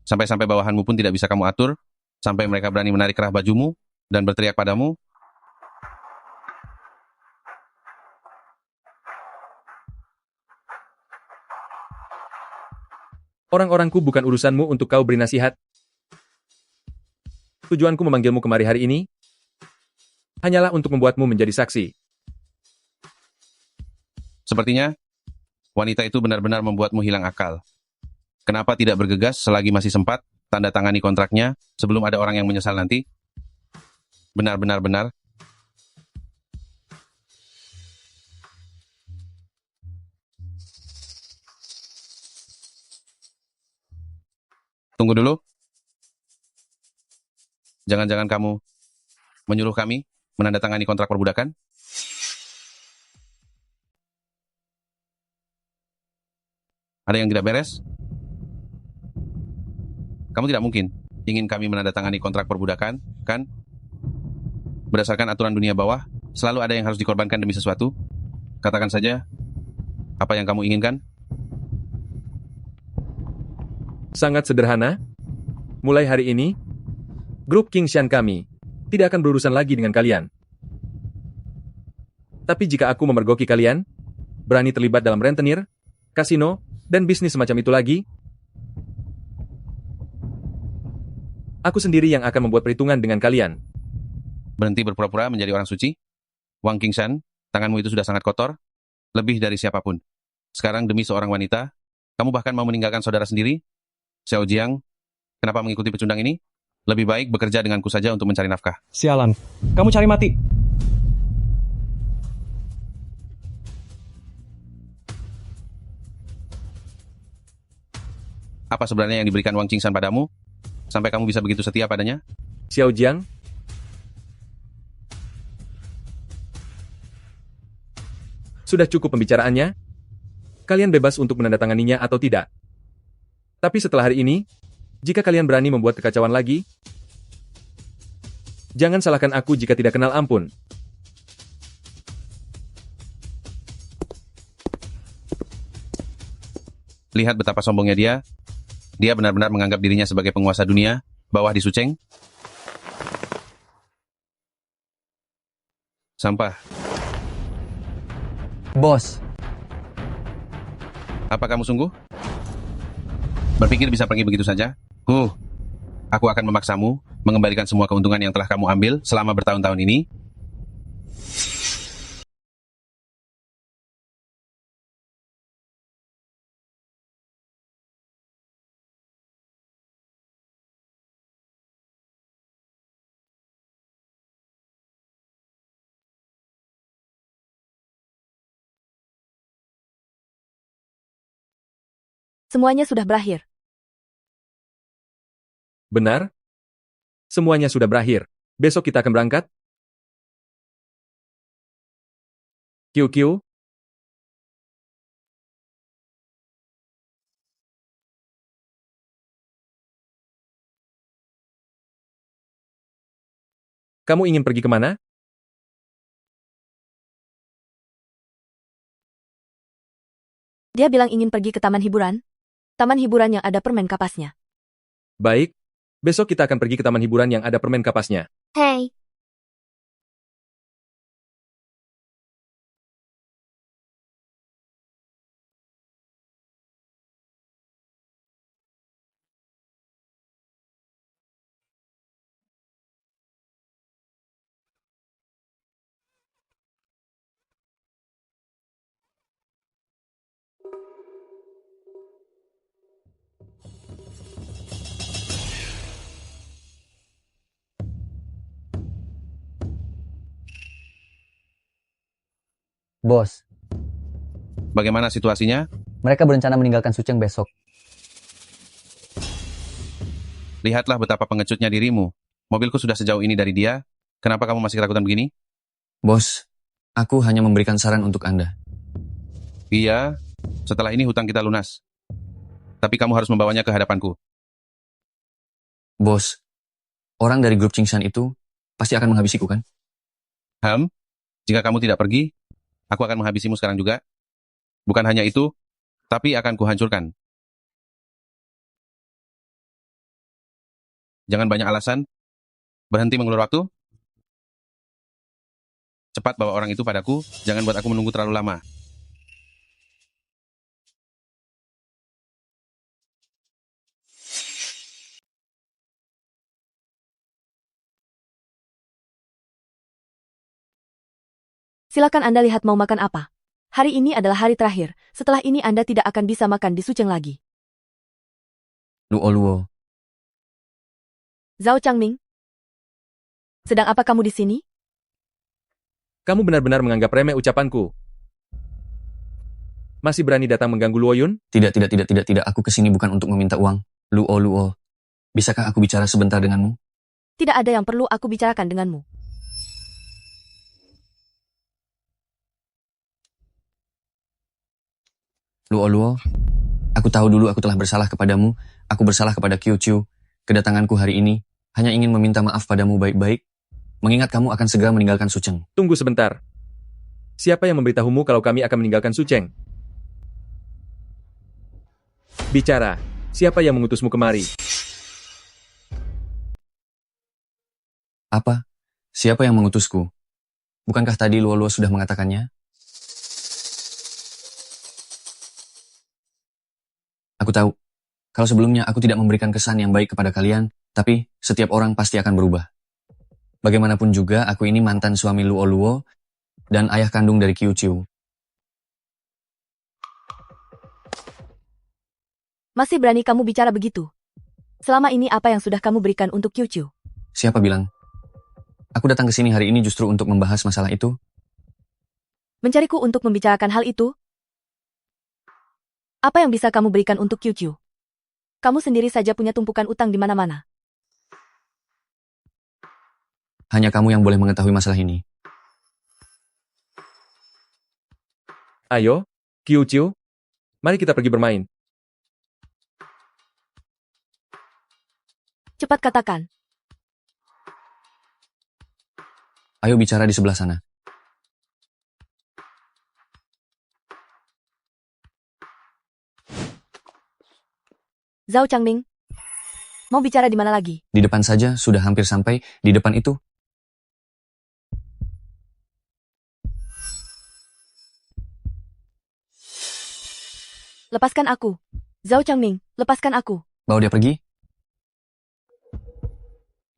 Sampai-sampai bawahanmu pun tidak bisa kamu atur. Sampai mereka berani menarik kerah bajumu dan berteriak padamu. Orang-orangku bukan urusanmu untuk kau beri nasihat. Tujuanku memanggilmu kemari hari ini hanyalah untuk membuatmu menjadi saksi. Sepertinya, wanita itu benar-benar membuatmu hilang akal. Kenapa tidak bergegas selagi masih sempat, tanda tangani kontraknya, sebelum ada orang yang menyesal nanti? Benar-benar. Tunggu dulu. Jangan-jangan kamu menyuruh kami menandatangani kontrak perbudakan? Ada yang tidak beres? Kamu tidak mungkin ingin kami menandatangani kontrak perbudakan, kan? Berdasarkan aturan dunia bawah, selalu ada yang harus dikorbankan demi sesuatu. Katakan saja, apa yang kamu inginkan? Sangat sederhana. Mulai hari ini, grup Qingshan kami tidak akan berurusan lagi dengan kalian. Tapi jika aku memergoki kalian, berani terlibat dalam rentenir, kasino, dan bisnis semacam itu lagi, aku sendiri yang akan membuat perhitungan dengan kalian. Berhenti berpura-pura menjadi orang suci? Wang Qingsan, tanganmu itu sudah sangat kotor, lebih dari siapapun. Sekarang demi seorang wanita, kamu bahkan mau meninggalkan saudara sendiri? Xiao Jiang, kenapa mengikuti pecundang ini? Lebih baik bekerja denganku saja untuk mencari nafkah. Sialan, kamu cari mati. Apa sebenarnya yang diberikan Wang Qingsan padamu? Sampai kamu bisa begitu setia padanya? Xiao Jiang, sudah cukup pembicaraannya. Kalian bebas untuk menandatanganinya atau tidak. Tapi setelah hari ini, jika kalian berani membuat kekacauan lagi, jangan salahkan aku jika tidak kenal ampun. Lihat betapa sombongnya dia. Dia benar-benar menganggap dirinya sebagai penguasa dunia, bawah di Sucheng. Sampah. Bos, Apa kamu sungguh? Berpikir bisa pergi begitu saja? Aku akan memaksamu mengembalikan semua keuntungan yang telah kamu ambil selama bertahun-tahun ini. Semuanya sudah berakhir. Benar? Semuanya sudah berakhir. Besok kita akan berangkat? QQ? Kamu ingin pergi kemana? Dia bilang ingin pergi ke taman hiburan. Taman hiburan yang ada permen kapasnya. Baik. Besok kita akan pergi ke taman hiburan yang ada permen kapasnya. Hei, bos, Bagaimana situasinya? mereka berencana meninggalkan Sucheng besok. Lihatlah betapa pengecutnya dirimu. Mobilku sudah sejauh ini dari dia. Kenapa kamu masih ketakutan begini? Bos, aku hanya memberikan saran untuk Anda. Iya, setelah ini hutang kita lunas. Tapi kamu harus membawanya ke hadapanku. Bos, orang dari grup Qingshan itu pasti akan menghabisiku kan? Jika kamu tidak pergi, aku akan menghabisimu sekarang juga. Bukan hanya itu, tapi akan kuhancurkan. Jangan banyak alasan. Berhenti mengulur waktu. Cepat bawa orang itu padaku, jangan buat aku menunggu terlalu lama. Silakan Anda lihat mau makan apa. Hari ini adalah hari terakhir. Setelah ini Anda tidak akan bisa makan di Sucheng lagi. Luo. Zhao Changming. Sedang apa kamu di sini? Kamu benar-benar menganggap remeh ucapanku. Masih berani datang mengganggu Luoyun? Tidak. Aku kesini bukan untuk meminta uang. Luo. Bisakah aku bicara sebentar denganmu? Tidak ada yang perlu aku bicarakan denganmu. Luo, aku tahu dulu aku telah bersalah kepadamu. Aku bersalah kepada Qiuqiu. Kedatanganku hari ini hanya ingin meminta maaf padamu baik-baik. Mengingat kamu akan segera meninggalkan Sucheng. Tunggu sebentar. Siapa yang memberitahumu kalau kami akan meninggalkan Sucheng? Bicara, siapa yang mengutusmu kemari? Apa? Siapa yang mengutusku? Bukankah tadi Luo sudah mengatakannya? Aku tahu, kalau sebelumnya aku tidak memberikan kesan yang baik kepada kalian, tapi setiap orang pasti akan berubah. Bagaimanapun juga, aku ini mantan suami Luo dan ayah kandung dari Qiuqiu. Masih berani kamu bicara begitu? Selama ini apa yang sudah kamu berikan untuk Qiuqiu? Siapa bilang? Aku datang ke sini hari ini justru untuk membahas masalah itu. Mencariku untuk membicarakan hal itu? Apa yang bisa kamu berikan untuk Qiuqiu? Kamu sendiri saja punya tumpukan utang di mana-mana. Hanya kamu yang boleh mengetahui masalah ini. Ayo, Qiuqiu. Mari kita pergi bermain. Cepat katakan. Ayo bicara di sebelah sana. Zhao Changming. Mau bicara di mana lagi? Di depan saja, sudah hampir sampai. Di depan itu. Lepaskan aku. Zhao Changming, lepaskan aku. Bawa dia pergi.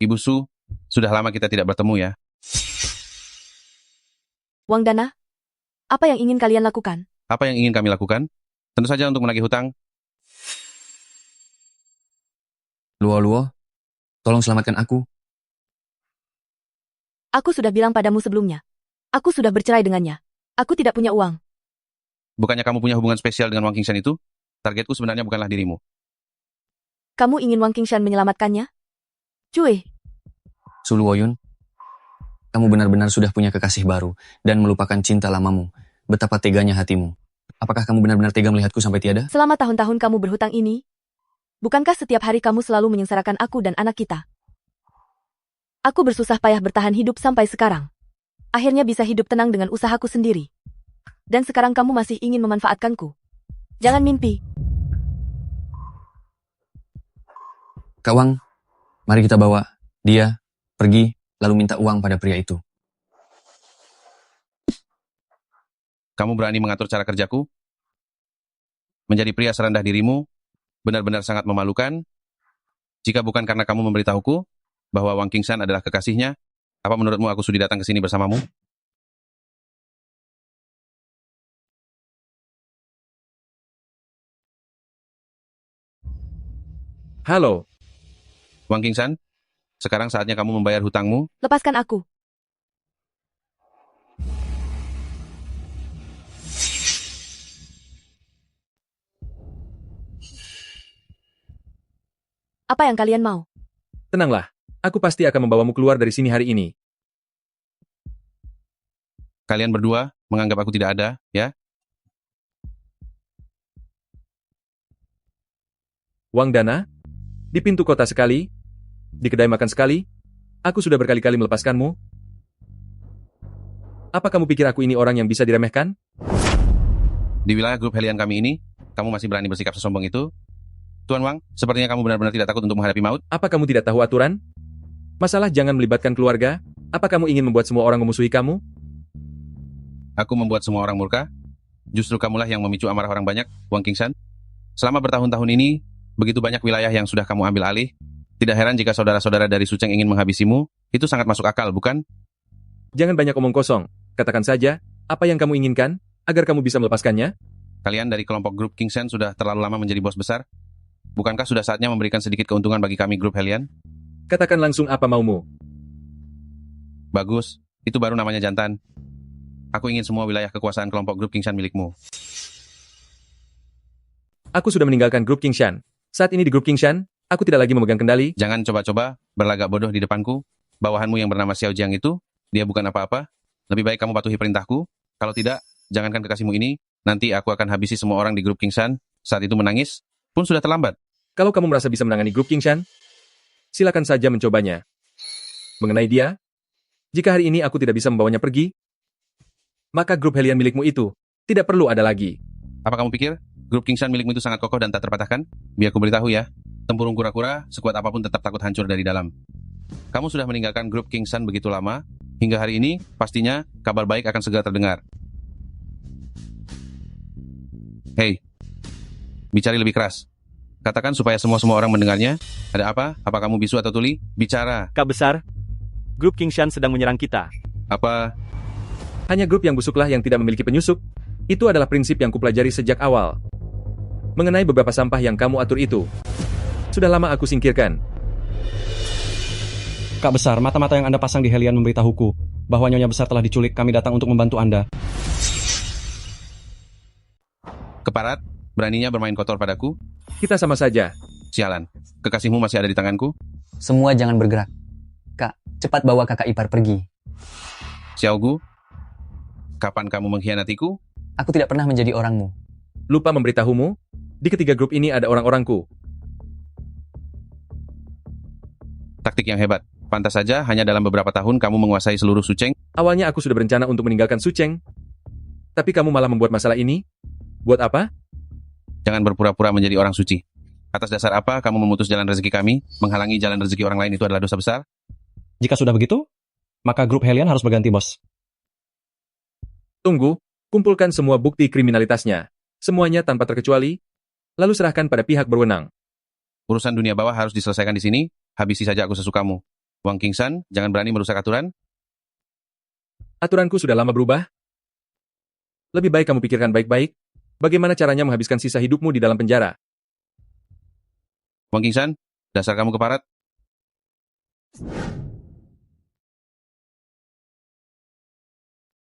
Ibu Su, sudah lama kita tidak bertemu ya. Wang Dana, apa yang ingin kalian lakukan? Apa yang ingin kami lakukan? Tentu saja untuk menagih hutang. Luo, tolong selamatkan aku. Aku sudah bilang padamu sebelumnya. Aku sudah bercerai dengannya. Aku tidak punya uang. Bukannya kamu punya hubungan spesial dengan Wang Qingshan itu? Targetku sebenarnya bukanlah dirimu. Kamu ingin Wang Qingshan menyelamatkannya? Cuy, Su Luoyun, kamu benar-benar sudah punya kekasih baru dan melupakan cinta lamamu. Betapa teganya hatimu. Apakah kamu benar-benar tega melihatku sampai tiada? selama tahun-tahun kamu berhutang ini, bukankah setiap hari kamu selalu menyengsarakan aku dan anak kita? Aku bersusah payah bertahan hidup sampai sekarang. Akhirnya bisa hidup tenang dengan usahaku sendiri. Dan sekarang kamu masih ingin memanfaatkanku. Jangan mimpi. Kak Wang, mari kita bawa dia pergi lalu minta uang pada pria itu. Kamu berani mengatur cara kerjaku? Menjadi pria serendah dirimu benar-benar sangat memalukan. Jika bukan karena kamu memberitahuku bahwa Wang Qingshan adalah kekasihnya, apa menurutmu aku sudah datang ke sini bersamamu? Halo, Wang Qingshan, sekarang saatnya kamu membayar hutangmu. Lepaskan aku. Apa yang kalian mau? tenanglah. Aku pasti akan membawamu keluar dari sini hari ini. Kalian berdua menganggap aku tidak ada, ya? Wang Dana, di pintu kota sekali, di kedai makan sekali, aku sudah berkali-kali melepaskanmu. Apa kamu pikir aku ini orang yang bisa diremehkan? Di wilayah grup Helian kami ini, kamu masih berani bersikap sesombong itu? Tuan Wang, sepertinya kamu benar-benar tidak takut untuk menghadapi maut. Apa kamu tidak tahu aturan? Masalah jangan melibatkan keluarga. Apa kamu ingin membuat semua orang memusuhi kamu? Aku membuat semua orang murka. Justru kamulah yang memicu amarah orang banyak, Wang Qingshan. Selama bertahun-tahun ini, begitu banyak wilayah yang sudah kamu ambil alih. Tidak heran jika saudara-saudara dari Suceng ingin menghabisimu. Itu sangat masuk akal, bukan? Jangan banyak omong kosong. Katakan saja, apa yang kamu inginkan, agar kamu bisa melepaskannya? Kalian dari kelompok grup Qingshan sudah terlalu lama menjadi bos besar. Bukankah sudah saatnya memberikan sedikit keuntungan bagi kami grup Helian? Katakan langsung apa maumu. Bagus, itu baru namanya jantan. Aku ingin semua wilayah kekuasaan kelompok grup Qingshan milikmu. Aku sudah meninggalkan grup Qingshan. Saat ini di grup Qingshan, aku tidak lagi memegang kendali. Jangan coba-coba berlagak bodoh di depanku. Bawahanmu yang bernama Xiao Jiang itu, dia bukan apa-apa. Lebih baik kamu patuhi perintahku. Kalau tidak, jangankan kekasihmu ini, nanti aku akan habisi semua orang di grup Qingshan. Saat itu menangis, pun sudah terlambat. Kalau kamu merasa bisa menangani grup Qingshan, silakan saja mencobanya. Mengenai dia, jika hari ini aku tidak bisa membawanya pergi, maka grup Helian milikmu itu tidak perlu ada lagi. Apa kamu pikir? Grup Qingshan milikmu itu sangat kokoh dan tak terpatahkan? Biar aku beritahu ya, tempurung kura-kura sekuat apapun tetap takut hancur dari dalam. Kamu sudah meninggalkan grup Qingshan begitu lama, hingga hari ini, pastinya kabar baik akan segera terdengar. Hei, bicara lebih keras. Katakan supaya semua orang mendengarnya. Ada apa? Apa kamu bisu atau tuli? Bicara. Kak Besar, grup Qingshan sedang menyerang kita. Apa? Hanya grup yang busuklah yang tidak memiliki penyusup. Itu adalah prinsip yang kupelajari sejak awal. Mengenai beberapa sampah yang kamu atur itu, sudah lama aku singkirkan. Kak Besar, mata-mata yang Anda pasang di Helian memberitahuku bahwa Nyonya Besar telah diculik. Kami datang untuk membantu Anda. Keparat, beraninya bermain kotor padaku? Kita sama saja. Sialan, kekasihmu masih ada di tanganku? Semua jangan bergerak. Kak, cepat bawa kakak ipar pergi. Xiaogu, kapan kamu mengkhianatiku? Aku tidak pernah menjadi orangmu. Lupa memberitahumu, di ketiga grup ini ada orang-orangku. Taktik yang hebat. Pantas saja hanya dalam beberapa tahun kamu menguasai seluruh Sucheng. Awalnya aku sudah berencana untuk meninggalkan Sucheng. Tapi kamu malah membuat masalah ini? Buat apa? Jangan berpura-pura menjadi orang suci. Atas dasar apa kamu memutus jalan rezeki kami? Menghalangi jalan rezeki orang lain itu adalah dosa besar? Jika sudah begitu, maka grup Helian harus berganti, bos. Tunggu, kumpulkan semua bukti kriminalitasnya. Semuanya tanpa terkecuali, lalu serahkan pada pihak berwenang. Urusan dunia bawah harus diselesaikan di sini, habisi saja aku sesukamu. Wang Qingsan, jangan berani merusak aturan. Aturanku sudah lama berubah. Lebih baik kamu pikirkan baik-baik, bagaimana caranya menghabiskan sisa hidupmu di dalam penjara. Wang Qingsan, dasar kamu keparat.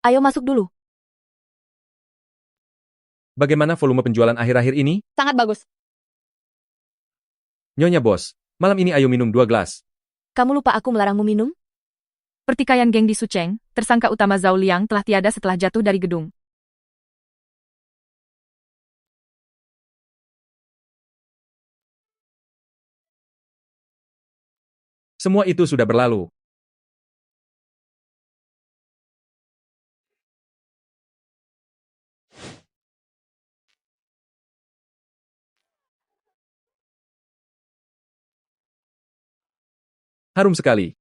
Ayo masuk dulu. Bagaimana volume penjualan akhir-akhir ini? Sangat bagus. Nyonya bos, malam ini ayo minum 2 gelas. Kamu lupa aku melarangmu minum? Pertikaian geng di Sucheng, tersangka utama Zhao Liang telah tiada setelah jatuh dari gedung. Semua itu sudah berlalu. Harum sekali.